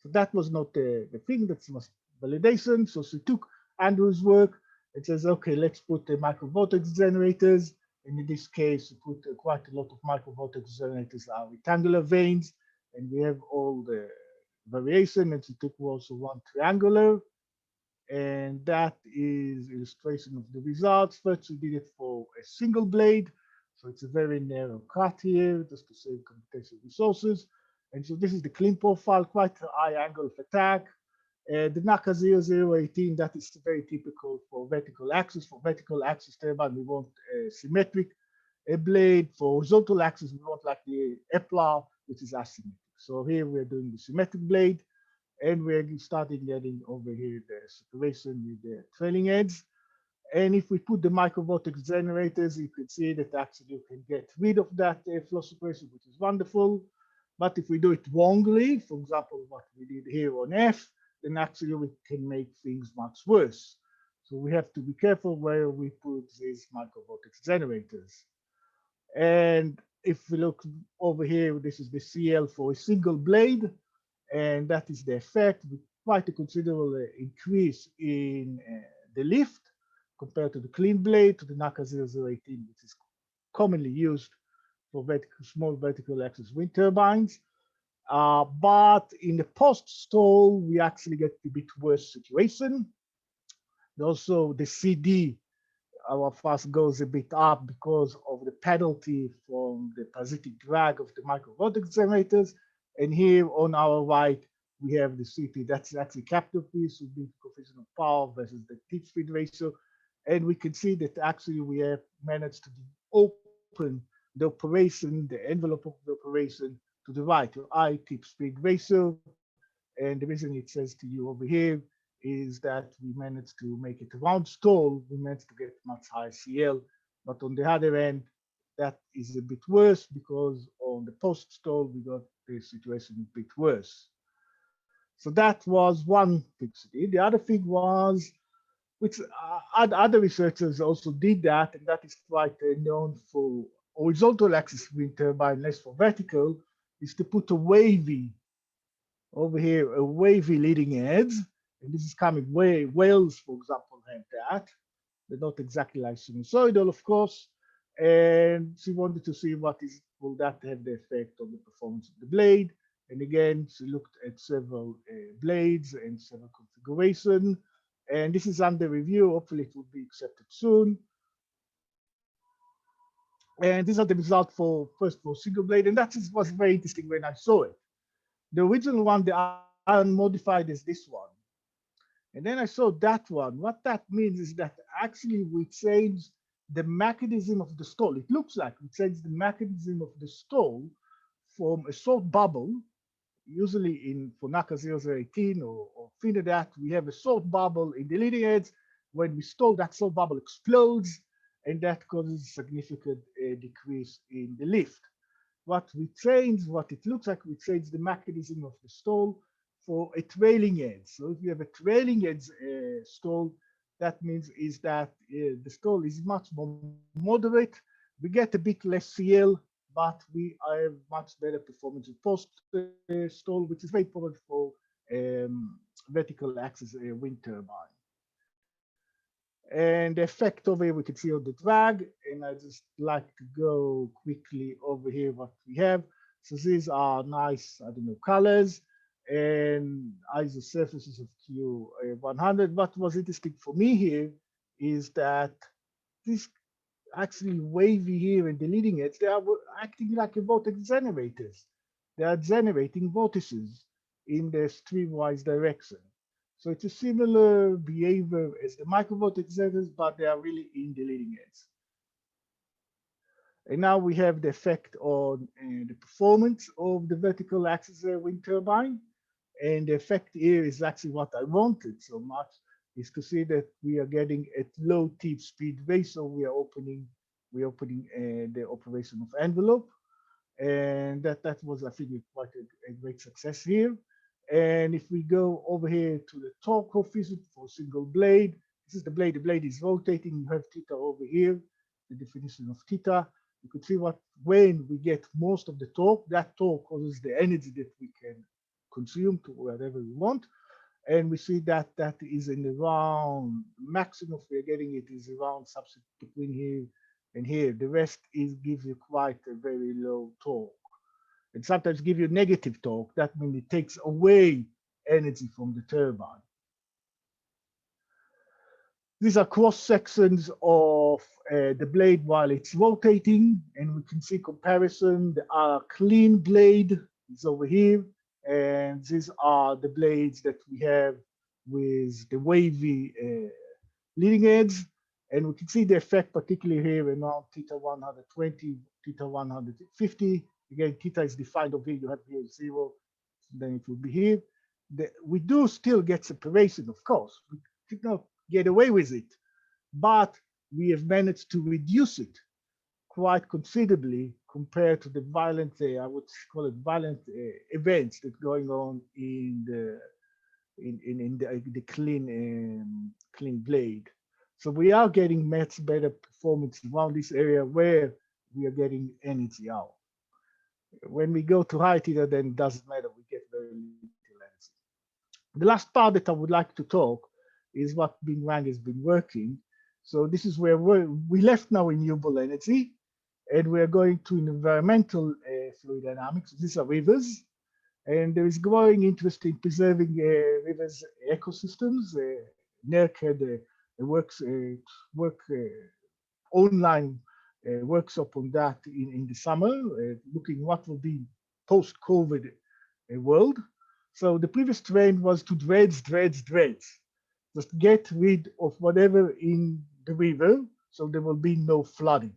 So that was not the thing, that was validation. So she took Andrew's work and says, okay, let's put the micro vortex generators. And in this case, we put quite a lot of micro vortex generators are rectangular veins, and we have all the variation. And she took also one triangular, and that is illustration of the results. First, we did it for a single blade. So it's a very narrow cut here, just to save computational resources. And so this is the clean profile, quite a high angle of attack. The NACA 0018, that is very typical for vertical axis. For vertical axis turbine, we want a symmetric blade. For horizontal axis, we want like the Eplar, which is asymmetric. So here we're doing the symmetric blade, and we're starting getting over here the separation with the trailing edge. And if we put the microvortex generators, you can see that actually you can get rid of that flow separation, which is wonderful. But if we do it wrongly, for example, what we did here on F, then actually we can make things much worse. So we have to be careful where we put these microvortex generators. And if we look over here, this is the CL for a single blade, and that is the effect with quite a considerable increase in the lift compared to the clean blade, to the NACA 0018, which is commonly used for small vertical axis wind turbines. But in the post-stall, we actually get a bit worse situation. Also, the CD, our fast goes a bit up because of the penalty from the parasitic drag of the microvortex generators. And here on our right, we have the CT. That's actually capture piece would be coefficient of power versus the tip speed ratio. And we can see that actually we have managed to open the operation, the envelope of the operation to the right, to I tip speed ratio. And the reason it says to you over here is that we managed to make it around stall, we managed to get much higher CL. But on the other end, that is a bit worse because on the post stall, we got the situation a bit worse. So that was one fixity. The other thing was, which other researchers also did that, and that is quite known for horizontal axis wind turbine, less for vertical, is to put a wavy over here, a wavy leading edge. And this is coming way, Wales, for example, have that. They're not exactly like sinusoidal, of course. And she wanted to see will that have the effect on the performance of the blade. And again, she looked at several blades and several configurations. And this is under review. Hopefully it will be accepted soon. And these are the results for single blade. And that was very interesting when I saw it. The original one, the unmodified, is this one. And then I saw that one. What that means is that actually we changed the mechanism of the stall. It looks like we changed the mechanism of the stall from a salt bubble. Usually for NACA 0018 or thinner that, we have a salt bubble in the leading edge. When we stall, that salt bubble explodes, and that causes a significant decrease in the lift. What we changed, what it looks like, we changed the mechanism of the stall for a trailing edge. So if you have a trailing edge stall, that means is that the stall is much more moderate. We get a bit less CL, but we have much better performance in post stall, which is very important for vertical axis wind turbine. And the effect over here we can see on the drag, and I just like to go quickly over here what we have. So these are nice, I don't know, colors and iso surfaces of Q100. What was interesting for me here is that this actually wavy here in the leading edge, they are acting like a vortex generators. They are generating vortices in the streamwise direction. So it's a similar behavior as the microvortex generators, but they are really in the leading edge. And now we have the effect on the performance of the vertical axis wind turbine. And the effect here is actually what I wanted so much, is to see that we are getting at low tip speed ratio. We are opening the operation of envelope. And that was, I think, quite a great success here. And if we go over here to the torque coefficient for single blade, this is the blade is rotating. You have theta over here, the definition of theta. You can see when we get most of the torque, that torque causes the energy that we can consume to whatever we want. And we see that that is in around maximum we are getting it is around something between here and here. The rest gives you quite a very low torque. And sometimes give you negative torque. That means it takes away energy from the turbine. These are cross sections of the blade while it's rotating, and we can see comparison. The clean blade is over here, and these are the blades that we have with the wavy leading edge. And we can see the effect particularly here around theta 120, theta 150. Again, theta is defined over here. You have here 0, then it will be here. We do still get separation, of course. We did not get away with it, but we have managed to reduce it quite considerably compared to the violent, I would call it violent events that are going on in the clean blade. So we are getting much better performance around this area where we are getting energy out. When we go to high theta, then it doesn't matter, we get very little energy. The last part that I would like to talk is what Bing Wang has been working. So this is where we left now renewable energy, and we're going to environmental fluid dynamics. These are rivers, and there is growing interest in preserving rivers ecosystems. NERC had a online workshop on that in the summer, looking what will be post-COVID world. So the previous trend was to dredge. Just get rid of whatever in the river, so there will be no flooding.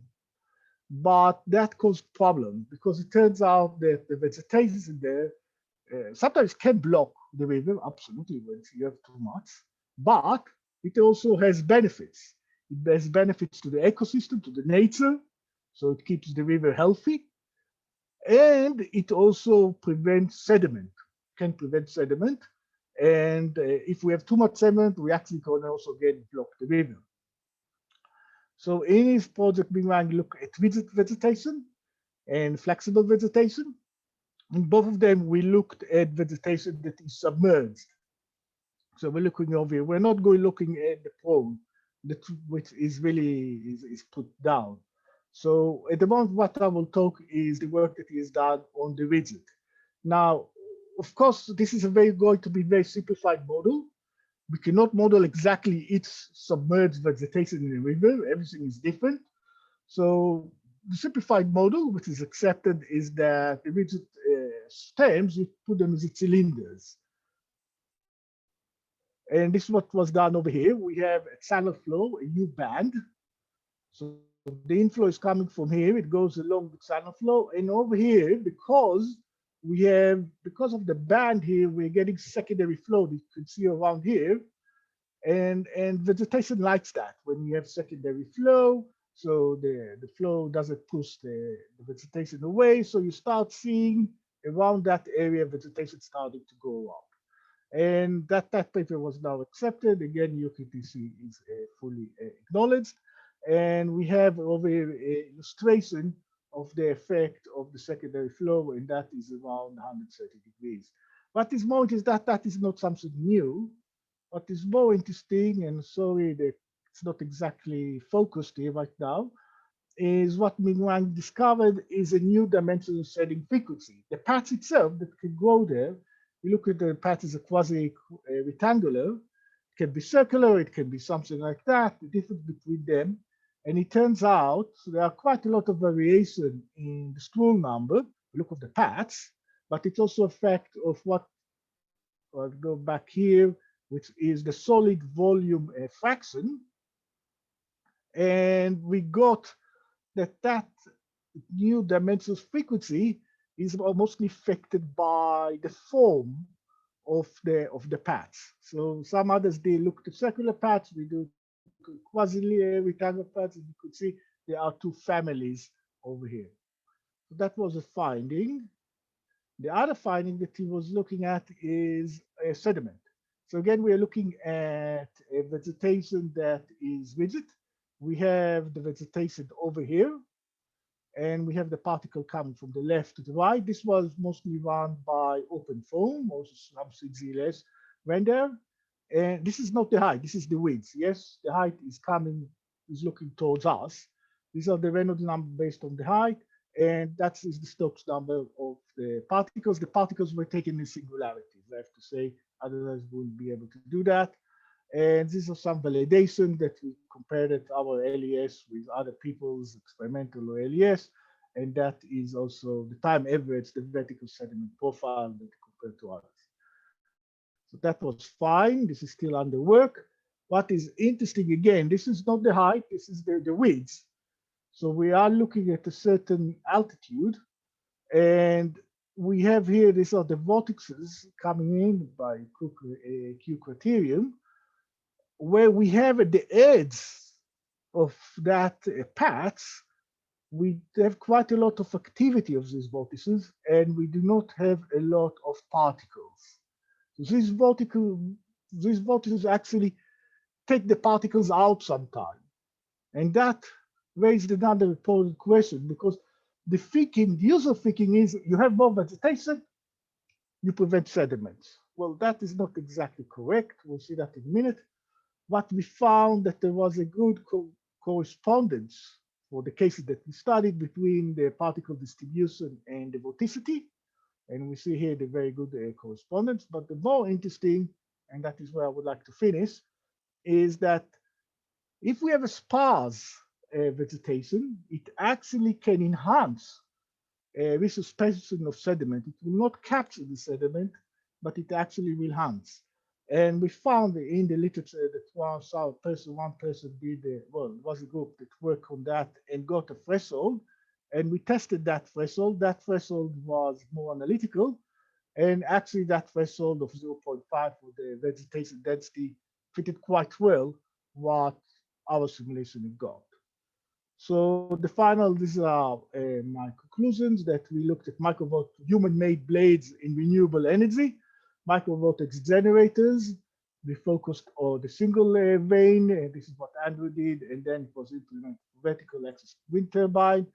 But that caused problems because it turns out that the vegetation in there sometimes can block the river, absolutely, when you have too much, but it also has benefits. It has benefits to the ecosystem, to the nature, so it keeps the river healthy, and it also prevents sediment, can prevent sediment. And if we have too much sediment, we actually can also block the river. So in his project, Bing Wang look at rigid vegetation and flexible vegetation. In both of them, we looked at vegetation that is submerged. So we're looking over here. We're not going looking at the prone, which is really is put down. So at the moment, what I will talk is the work that is done on the rigid. Now, of course, this is going to be very simplified model. We cannot model exactly each submerged vegetation in a river. Everything is different. So the simplified model, which is accepted, is that the rigid stems, you put them as cylinders. And this is what was done over here. We have a channel flow, a U band. So the inflow is coming from here. It goes along the channel flow. And over here, because of the band here, we're getting secondary flow that you can see around here. And vegetation likes that when you have secondary flow. So the flow doesn't push the vegetation away. So you start seeing around that area, vegetation starting to go up. And that paper was now accepted. Again, UKTC is fully acknowledged. And we have over here an illustration of the effect of the secondary flow, and that is around 130 degrees. What is more is that is not something new. What is more interesting, and sorry that it's not exactly focused here right now, is what Bing Wang discovered is a new dimensional shedding frequency. The patch itself that can go there, you look at the patch as a quasi-rectangular, it can be circular, it can be something like that, the difference between them. And it turns out there are quite a lot of variation in the spool number, look at the patch, but it's also a fact of what, I'll go back here, which is the solid volume fraction. And we got that new dimensional frequency is mostly affected by the form of the patch. So some others, they look at circular patch, we do quasi-rectangular patch, and you could see there are two families over here. So that was a finding. The other finding that he was looking at is sediment. So again, we are looking at a vegetation that is rigid. We have the vegetation over here, and we have the particle coming from the left to the right. This was mostly run by open foam, also some CGLS render. And this is not the height, this is the width. Yes, the height is looking towards us. These are the Reynolds number based on the height, and that is the Stokes number of the particles. The particles were taken in singularities, I have to say, otherwise we wouldn't be able to do that. And these are some validation that we compared our LES with other people's experimental LES, and that is also the time average, the vertical sediment profile that compared to others. So that was fine. This is still under work. What is interesting, again, this is not the height, this is the width. So we are looking at a certain altitude, and we have here, these are the vortices coming in by Q criterion, where we have at the edge of that path, we have quite a lot of activity of these vortices, and we do not have a lot of particles. So these vortices actually take the particles out sometime. And that raised another important question, because the use of thinking is you have more vegetation, you prevent sediments. Well, that is not exactly correct. We'll see that in a minute. But we found that there was a good correspondence for the cases that we studied between the particle distribution and the vorticity. And we see here the very good correspondence. But the more interesting, and that is where I would like to finish, is that if we have a sparse vegetation, it actually can enhance resuspension of sediment. It will not capture the sediment, but it actually will enhance. And we found in the literature that one person did, well, it was a group that worked on that and got a threshold. And we tested that threshold. That threshold was more analytical. And actually that threshold of 0.5 for the vegetation density fitted quite well what our simulation had got. So these are my conclusions, that we looked at human-made blades in renewable energy, microvortex generators. We focused on the single vane, and this is what Andrew did, and then it was implemented vertical axis wind turbine.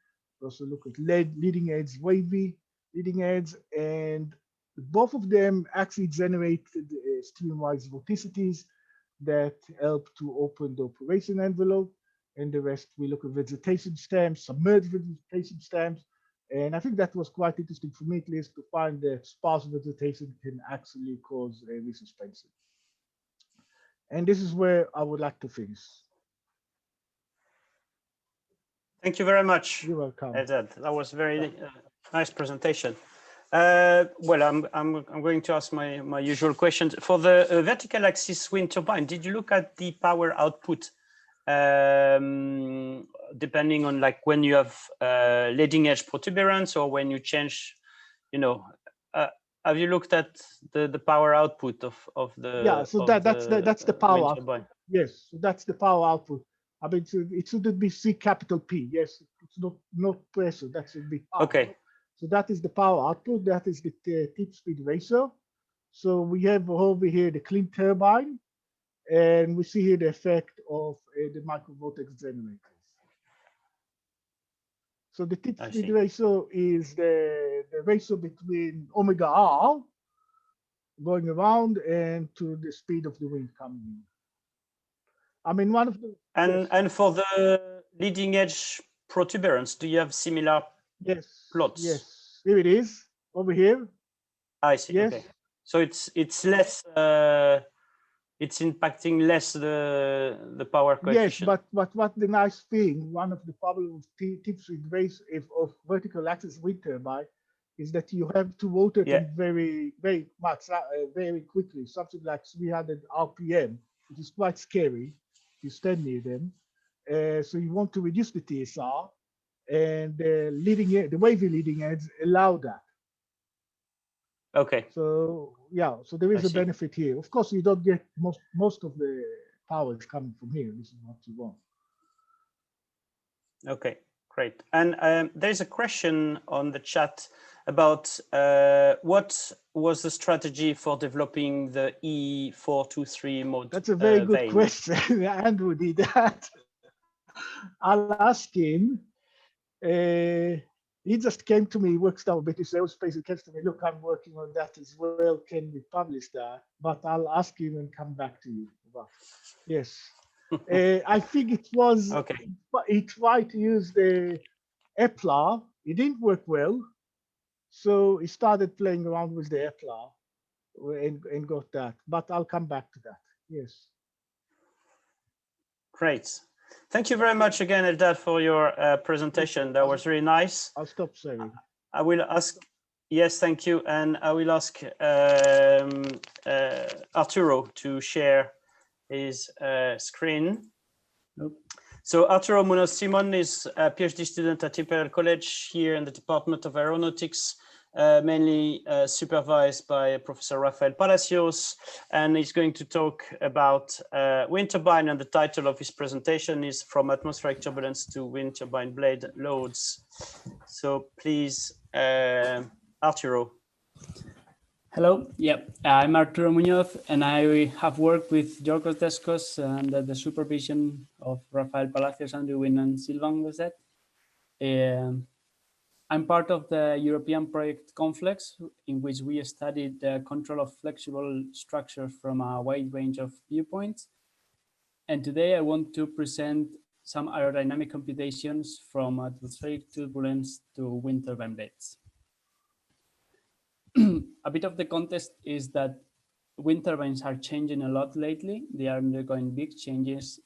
We also look at leading edge, wavy leading edge, and both of them actually generated streamwise vorticities that help to open the operation envelope. And the rest, we look at vegetation stems, submerged vegetation stems. And I think that was quite interesting for me, at least, to find that sparse vegetation can actually cause a resuspension. And this is where I would like to finish. Thank you very much. You're welcome. Eldad. That was very nice presentation. Well, I'm going to ask my usual questions. For the vertical axis wind turbine, did you look at the power output depending on like when you have leading edge protuberance or when you change, have you looked at the power output of the? Yeah, so that's the power output. Yes, so that's the power output. I mean, it shouldn't be C capital P. Yes, it's not pressure. That should be power. Okay. So that is the power output. That is the tip speed ratio. So we have over here the clean turbine, and we see here the effect of the microvortex generators. So the tip speed ratio is the ratio between omega R going around and to the speed of the wind coming in. I mean, one of the and for the leading edge protuberance, do you have similar plots? Yes, here it is over here. I see. Yes. Okay. So it's less. It's impacting less the power coefficient. Yes, but what the nice thing, one of the problems with tip speed ratio of vertical axis wind turbine is that you have to rotate them very quickly, something like 300 RPM, which is quite scary. You stand near them, so you want to reduce the TSR, and the wavy leading edge allow that. Okay. So yeah, so there is a benefit here. Of course, you don't get most of the power is coming from here. This is what you want. Okay, great. And there's a question on the chat about what was the strategy for developing the E423 mode. That's a very good question. Andrew did that. I'll ask him. He just came to me, he works down British Aerospace, he came to me, look, I'm working on that as well, can we publish that? But I'll ask him and come back to you. But yes, I think it was, he tried to use the Epler, it didn't work well, so he started playing around with the Epler and got that, but I'll come back to that, yes. Great. Thank you very much again, Eldad, for your presentation. That was really nice. I'll stop sharing. I will ask, Yes, thank you. And I will ask Arturo to share his screen. Nope. So Arturo Munoz Simon is a PhD student at Imperial College here in the Department of Aeronautics, mainly supervised by Professor Rafael Palacios, and he's going to talk about wind turbine, and the title of his presentation is From Atmospheric Turbulence to Wind Turbine Blade Loads. So please, Arturo. Hello, I'm Arturo Munoz, and I have worked with Yorgos Deskos under the supervision of Rafael Palacios, Andrew Wynn, and Sylvain Lozet. I'm part of the European project Conflex, in which we studied the control of flexible structures from a wide range of viewpoints. And today I want to present some aerodynamic computations from atmospheric turbulence to wind turbine blades. A bit of the context is that wind turbines are changing a lot lately. They are undergoing big changes.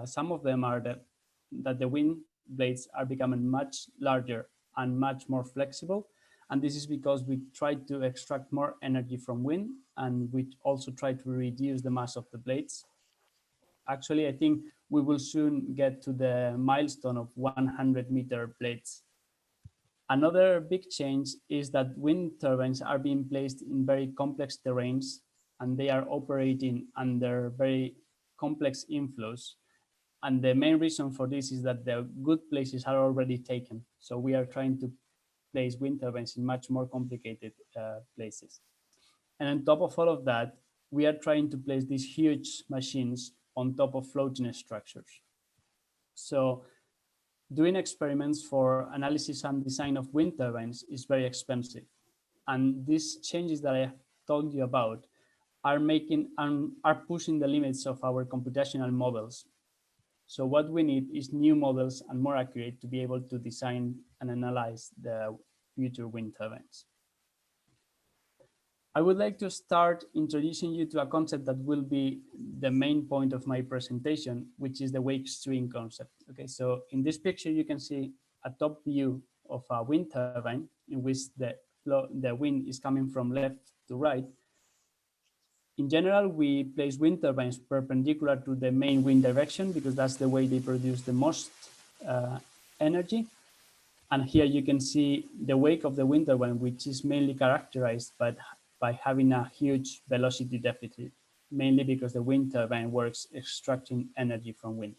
Some of them are that the wind blades are becoming much larger and much more flexible. And this is because we try to extract more energy from wind, and we also try to reduce the mass of the blades. Actually, I think we will soon get to the milestone of 100-meter blades. Another big change is that wind turbines are being placed in very complex terrains, and they are operating under very complex inflows. And the main reason for this is that the good places are already taken. So we are trying to place wind turbines in much more complicated places. And on top of all of that, we are trying to place these huge machines on top of floating structures. So doing experiments for analysis and design of wind turbines is very expensive. And these changes that I have told you about are pushing the limits of our computational models. So what we need is new models and more accurate to be able to design and analyze the future wind turbines. I would like to start introducing you to a concept that will be the main point of my presentation, which is the wake stream concept. Okay, so in this picture, you can see a top view of a wind turbine in which the wind is coming from left to right. In general, we place wind turbines perpendicular to the main wind direction because that's the way they produce the most energy. And here you can see the wake of the wind turbine, which is mainly characterized by having a huge velocity deficit, mainly because the wind turbine works extracting energy from wind.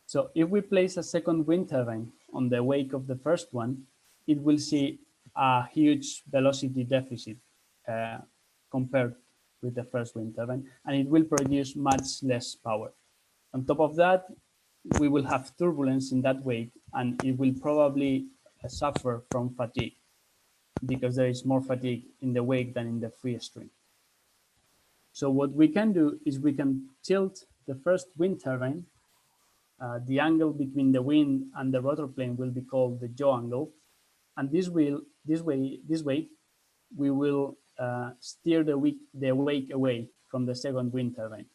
So if we place a second wind turbine on the wake of the first one, it will see a huge velocity deficit compared with the first wind turbine, and it will produce much less power. On top of that, we will have turbulence in that wake, and it will probably suffer from fatigue because there is more fatigue in the wake than in the free stream. So what we can do is we can tilt the first wind turbine. The angle between the wind and the rotor plane will be called the yaw angle, and this way we will steer the wake away from the second wind turbine.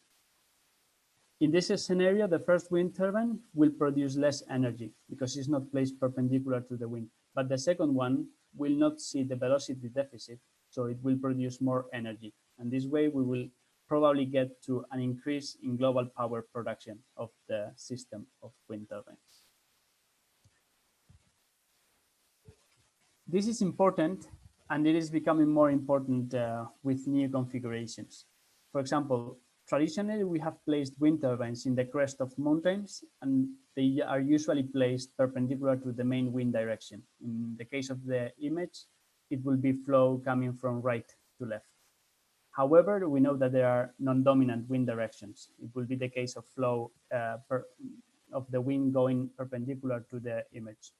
In this scenario, the first wind turbine will produce less energy because it's not placed perpendicular to the wind, but the second one will not see the velocity deficit, so it will produce more energy. And this way we will probably get to an increase in global power production of the system of wind turbines. This is important, and it is becoming more important with new configurations. For example, traditionally, we have placed wind turbines in the crest of mountains, and they are usually placed perpendicular to the main wind direction. In the case of the image, it will be flow coming from right to left. However, we know that there are non-dominant wind directions. It will be the case of flow of the wind going perpendicular to the image.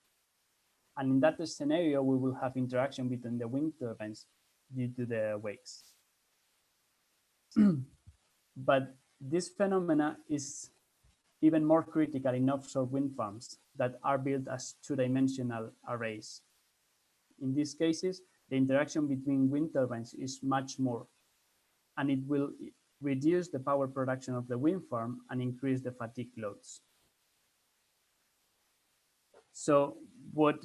And in that scenario, we will have interaction between the wind turbines due to the wakes. But this phenomena is even more critical in offshore wind farms that are built as two-dimensional arrays. In these cases, the interaction between wind turbines is much more, and it will reduce the power production of the wind farm and increase the fatigue loads. So what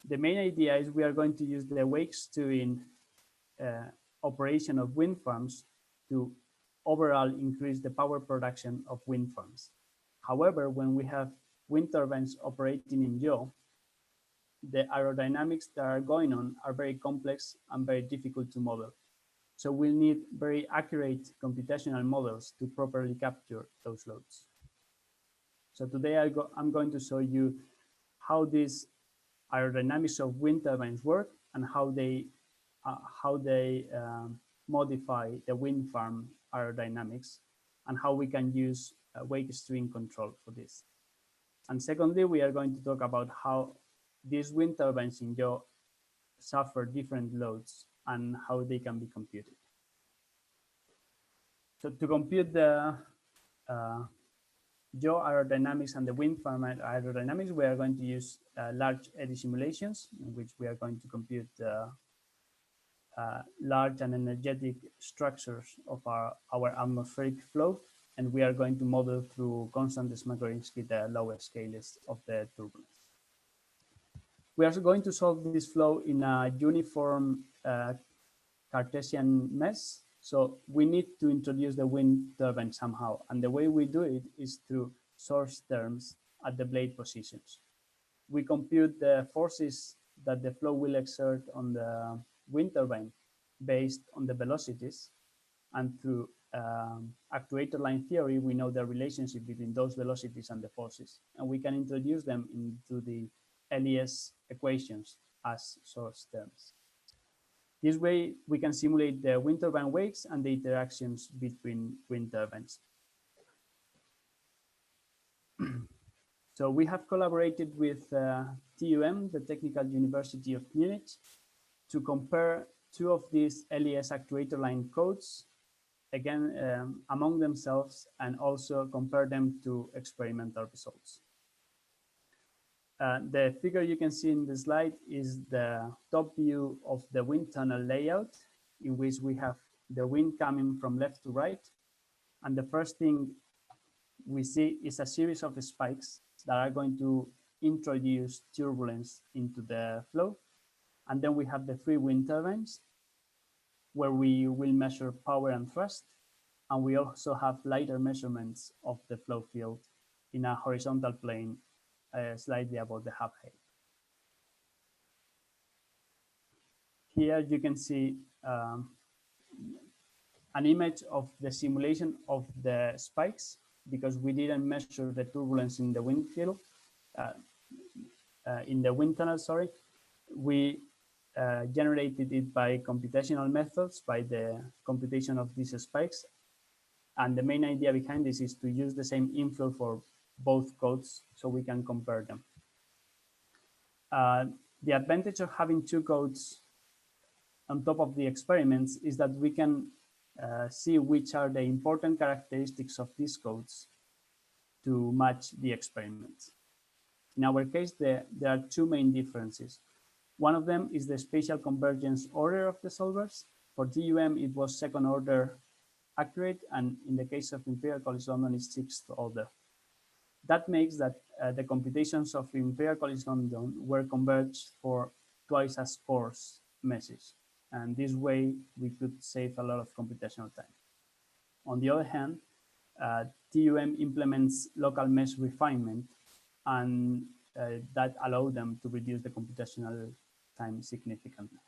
The main idea is we are going to use the wake steering operation of wind farms to overall increase the power production of wind farms. However, when we have wind turbines operating in yaw, the aerodynamics that are going on are very complex and very difficult to model. So we'll need very accurate computational models to properly capture those loads. So today I'm going to show you how these aerodynamics of wind turbines work and how they modify the wind farm aerodynamics and how we can use wake steering control for this. And secondly, we are going to talk about how these wind turbines in yaw suffer different loads and how they can be computed. So to compute the yaw aerodynamics and the wind farm aerodynamics, we are going to use large eddy simulations in which we are going to compute large and energetic structures of our atmospheric flow, and we are going to model through constant Smagorinsky the lower scales of the turbulence. We are going to solve this flow in a uniform Cartesian mesh. So we need to introduce the wind turbine somehow. And the way we do it is through source terms at the blade positions. We compute the forces that the flow will exert on the wind turbine based on the velocities. And through actuator line theory, we know the relationship between those velocities and the forces. And we can introduce them into the LES equations as source terms. This way, we can simulate the wind turbine wakes and the interactions between wind turbines. So we have collaborated with TUM, the Technical University of Munich, to compare two of these LES actuator line codes, again, among themselves, and also compare them to experimental results. The figure you can see in the slide is the top view of the wind tunnel layout, in which we have the wind coming from left to right. And the first thing we see is a series of spikes that are going to introduce turbulence into the flow. And then we have the three wind turbines, where we will measure power and thrust. And we also have lighter measurements of the flow field in a horizontal plane slightly above the hub height. Here you can see an image of the simulation of the spikes, because we didn't measure the turbulence in the wind field, in the wind tunnel, sorry. We generated it by computational methods, by the computation of these spikes. And the main idea behind this is to use the same inflow for both codes so we can compare them. The advantage of having two codes on top of the experiments is that we can see which are the important characteristics of these codes to match the experiments. In our case, there are two main differences. One of them is the spatial convergence order of the solvers. For TUM, it was second order accurate, and in the case of Imperial College London, it's sixth order. That makes that the computations of Imperial College London were converged for twice as coarse meshes. And this way, we could save a lot of computational time. On the other hand, TUM implements local mesh refinement, and that allowed them to reduce the computational time significantly.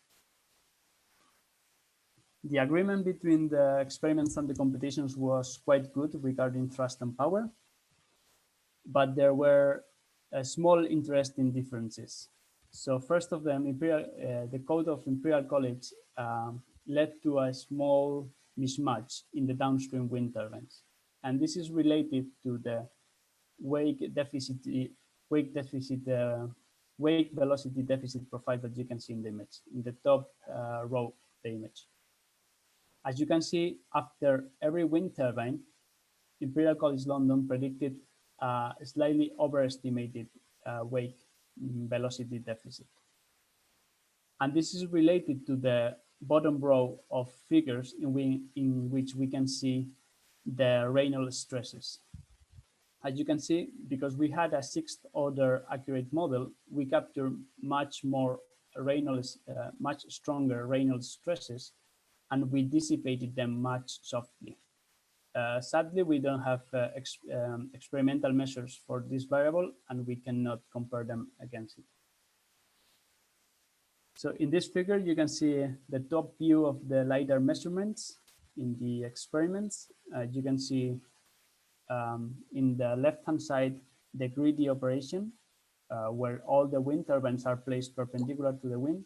The agreement between the experiments and the computations was quite good regarding thrust and power, but there were small interesting differences. So first of them, the code of Imperial College led to a small mismatch in the downstream wind turbines. And this is related to the wake velocity deficit profile that you can see in the image, in the top row of the image. As you can see, after every wind turbine, Imperial College London predicted a slightly overestimated wake velocity deficit. And this is related to the bottom row of figures in which we can see the Reynolds stresses. As you can see, because we had a sixth order accurate model, we capture much more Reynolds, much stronger Reynolds stresses, and we dissipated them much softly. Sadly, we don't have experimental measures for this variable, and we cannot compare them against it. So in this figure, you can see the top view of the LiDAR measurements in the experiments. You can see in the left-hand side, the greedy operation, where all the wind turbines are placed perpendicular to the wind.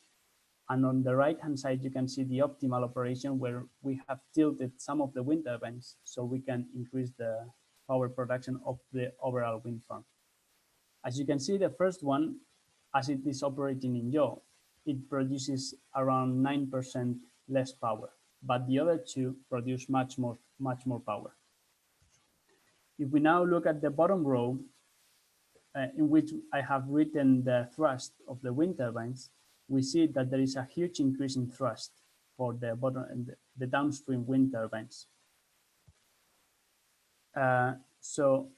And on the right-hand side, you can see the optimal operation where we have tilted some of the wind turbines so we can increase the power production of the overall wind farm. As you can see, the first one, as it is operating in yaw, it produces around 9% less power, but the other two produce much more power. If we now look at the bottom row, in which I have written the thrust of the wind turbines, we see that there is a huge increase in thrust for the bottom and the downstream wind turbines. So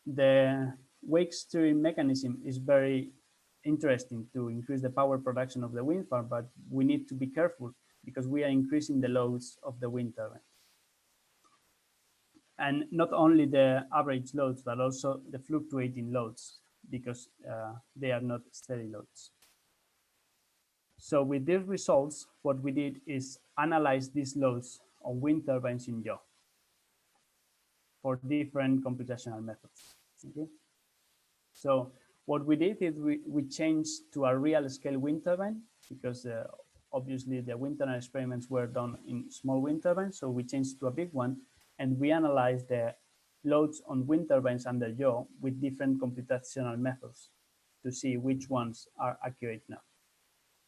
the wake steering mechanism is very interesting to increase the power production of the wind farm, but we need to be careful because we are increasing the loads of the wind turbine. And not only the average loads, but also the fluctuating loads, because they are not steady loads. So with these results, what we did is analyze these loads on wind turbines in yaw for different computational methods. Okay? So what we did is we changed to a real scale wind turbine because obviously the wind turbine experiments were done in small wind turbines. So we changed to a big one, and we analyzed the loads on wind turbines under yaw with different computational methods to see which ones are accurate now.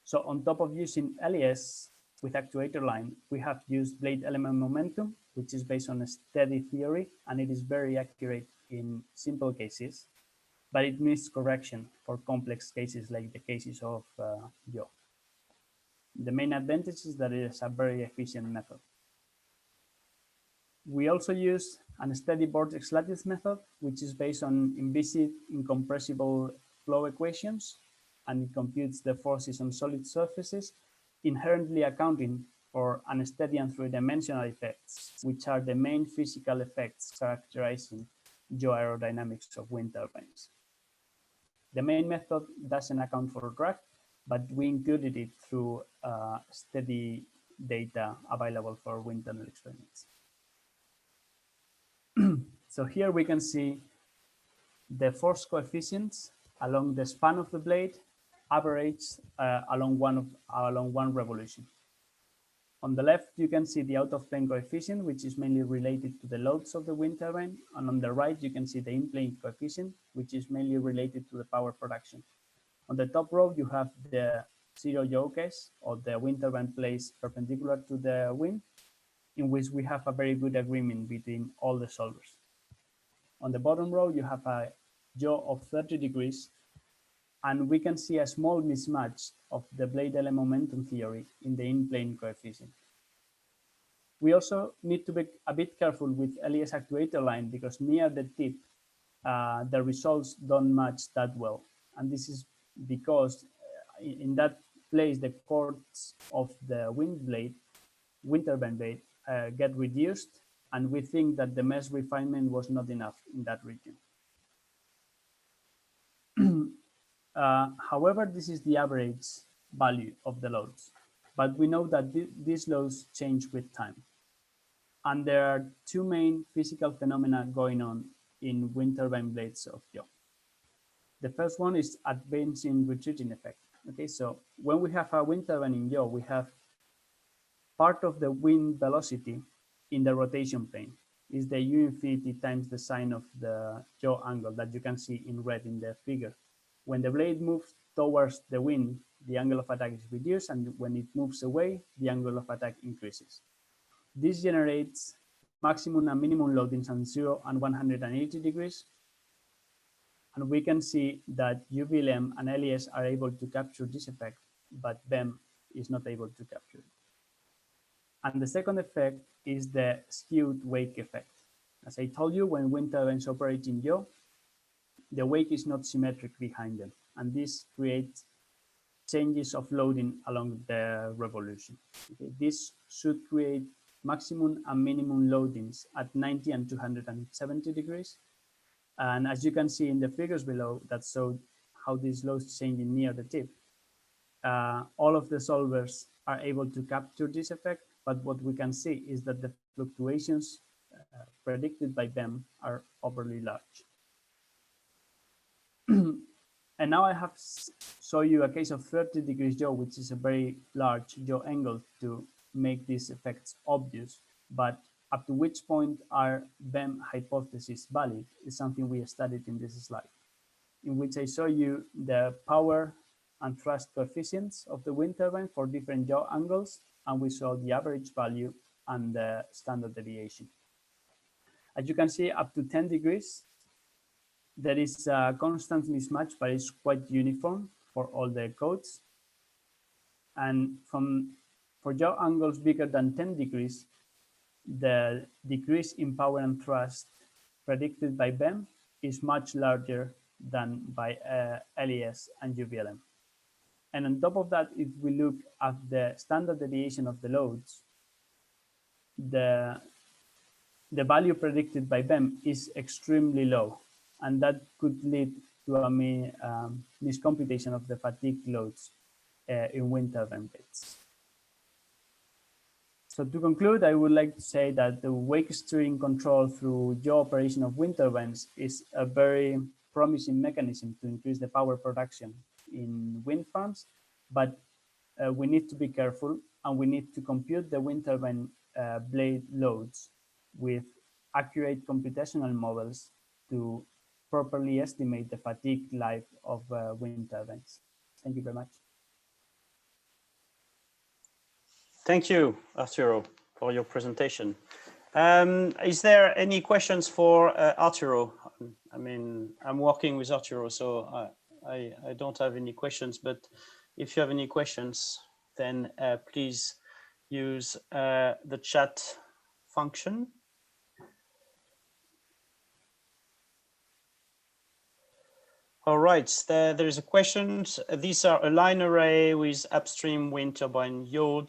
So on top of using LES with actuator line, we have used blade element momentum, which is based on a steady theory, and it is very accurate in simple cases, but it needs correction for complex cases like the cases of yaw. The main advantage is that it is a very efficient method. We also use an steady vortex lattice method, which is based on implicit incompressible flow equations, and it computes the forces on solid surfaces, inherently accounting for unsteady and three-dimensional effects, which are the main physical effects characterizing yaw aerodynamics of wind turbines. The main method doesn't account for drag, but we included it through steady data available for wind tunnel experiments. So here we can see the force coefficients along the span of the blade average along one revolution. On the left, you can see the out-of-plane coefficient, which is mainly related to the loads of the wind turbine. And on the right, you can see the in-plane coefficient, which is mainly related to the power production. On the top row, you have the zero yaw case, or the wind turbine placed perpendicular to the wind, in which we have a very good agreement between all the solvers. On the bottom row, you have a yaw of 30 degrees, and we can see a small mismatch of the blade element momentum theory in the in-plane coefficient. We also need to be a bit careful with LES actuator line because near the tip, the results don't match that well. And this is because in that place, the chords of the wind turbine blade get reduced, and we think that the mesh refinement was not enough in that region. However, this is the average value of the loads, but we know that these loads change with time. And there are two main physical phenomena going on in wind turbine blades of yaw. The first one is advancing retreating effect. Okay, so when we have a wind turbine in yaw, we have part of the wind velocity in the rotation plane is the U infinity times the sine of the yaw angle that you can see in red in the figure. When the blade moves towards the wind, the angle of attack is reduced, and when it moves away, the angle of attack increases. This generates maximum and minimum loadings on 0 and 180 degrees. And we can see that UVLM and LES are able to capture this effect, but BEM is not able to capture it. And the second effect is the skewed wake effect. As I told you, when wind turbines operate in yaw, the wake is not symmetric behind them, and this creates changes of loading along the revolution. Okay, this should create maximum and minimum loadings at 90 and 270 degrees. And as you can see in the figures below that show how these loads changing near the tip, all of the solvers are able to capture this effect, but what we can see is that the fluctuations predicted by them are overly large. And now I have show you a case of 30 degrees yaw, which is a very large yaw angle to make these effects obvious. But up to which point are BEM hypotheses valid is something we studied in this slide, in which I show you the power and thrust coefficients of the wind turbine for different yaw angles, and we saw the average value and the standard deviation. As you can see, up to 10 degrees, there is a constant mismatch, but it's quite uniform for all the codes. And for yaw angles bigger than 10 degrees, the decrease in power and thrust predicted by BEM is much larger than by LES and UVLM. And on top of that, if we look at the standard deviation of the loads, the value predicted by BEM is extremely low, and that could lead to a miscomputation of the fatigue loads in wind turbine blades. So to conclude, I would like to say that the wake steering control through yaw operation of wind turbines is a very promising mechanism to increase the power production in wind farms, but we need to be careful, and we need to compute the wind turbine blade loads with accurate computational models to properly estimate the fatigue life of wind turbines. Thank you very much. Thank you, Arturo, for your presentation. Is there any questions for Arturo? I mean, I'm working with Arturo, so I don't have any questions, but if you have any questions, then please use the chat function. All right, there is a question. These are a line array with upstream wind turbine yaw.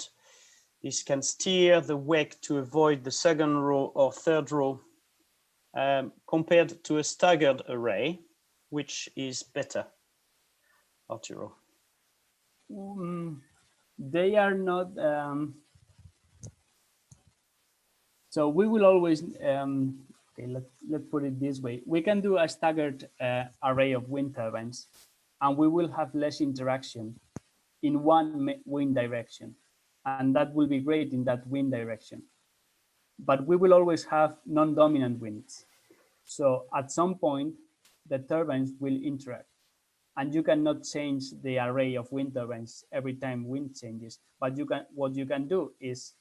This can steer the wake to avoid the second row or third row compared to a staggered array, which is better, Arturo? They are not. So we will always, okay, let's put it this way. We can do a staggered array of wind turbines, and we will have less interaction in one wind direction. And that will be great in that wind direction. But we will always have non-dominant winds. So at some point, the turbines will interact. And you cannot change the array of wind turbines every time wind changes. But what you can do is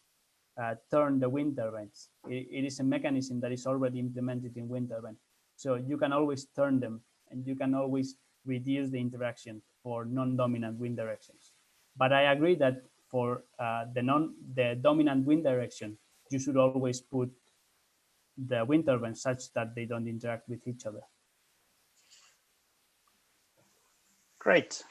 turn the wind turbines. It is a mechanism that is already implemented in wind turbine. So you can always turn them, and you can always reduce the interaction for non-dominant wind directions. But I agree that for the dominant wind direction, you should always put the wind turbines such that they don't interact with each other. Great.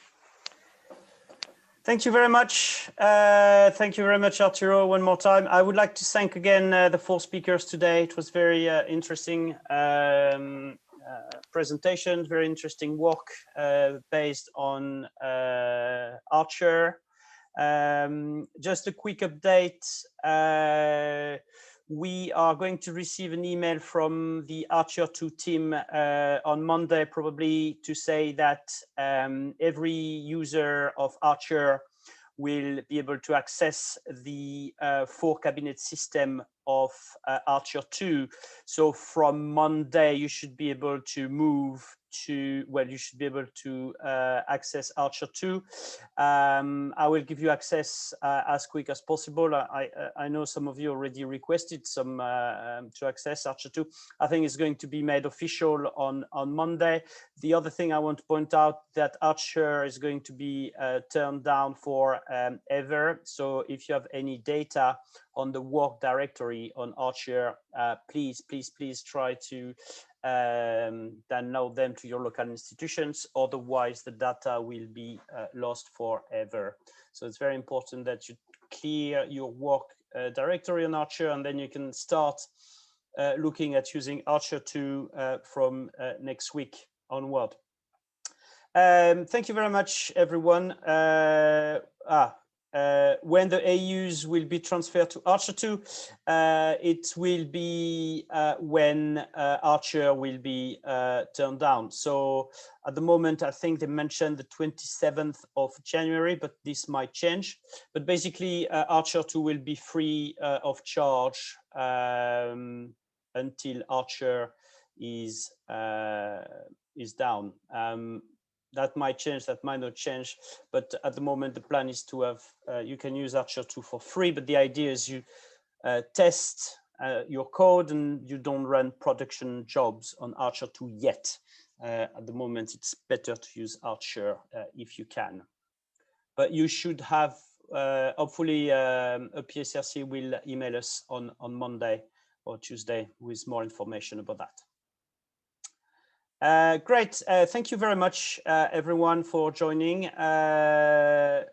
Thank you very much. Thank you very much, Arturo, one more time. I would like to thank again the 4 speakers today. It was very interesting presentation, very interesting work based on Archer. Just a quick update. We are going to receive an email from the Archer 2 team on Monday, probably, to say that every user of Archer will be able to access the 4-cabinet system of Archer 2. So from Monday, you should be able to move to, well, you should be able to access Archer 2. I will give you access as quick as possible. I know some of you already requested some to access Archer 2. I think it's going to be made official on Monday. The other thing I want to point out that Archer is going to be turned down for ever. So if you have any data on the work directory on Archer, please try to download them to your local institutions. Otherwise, the data will be lost forever. So it's very important that you clear your work directory on Archer, and then you can start looking at using Archer 2 from next week onward. Thank you very much, everyone. When the AUs will be transferred to Archer 2, it will be when Archer will be turned down. So at the moment, I think they mentioned the 27th of January, but this might change. But basically, Archer 2 will be free of charge until Archer is down. That might change, that might not change, but at the moment the plan is to have, you can use Archer 2 for free, but the idea is you test your code and you don't run production jobs on Archer 2 yet. At the moment it's better to use Archer if you can. But you should have, hopefully a PSRC will email us on Monday or Tuesday with more information about that. Great. Thank you very much, everyone, for joining. The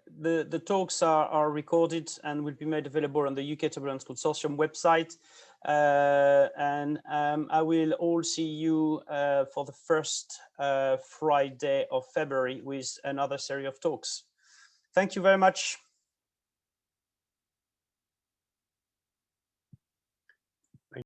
talks are recorded and will be made available on the UK Turbulence Consortium website. And I will all see you for the first Friday of February with another series of talks. Thank you very much.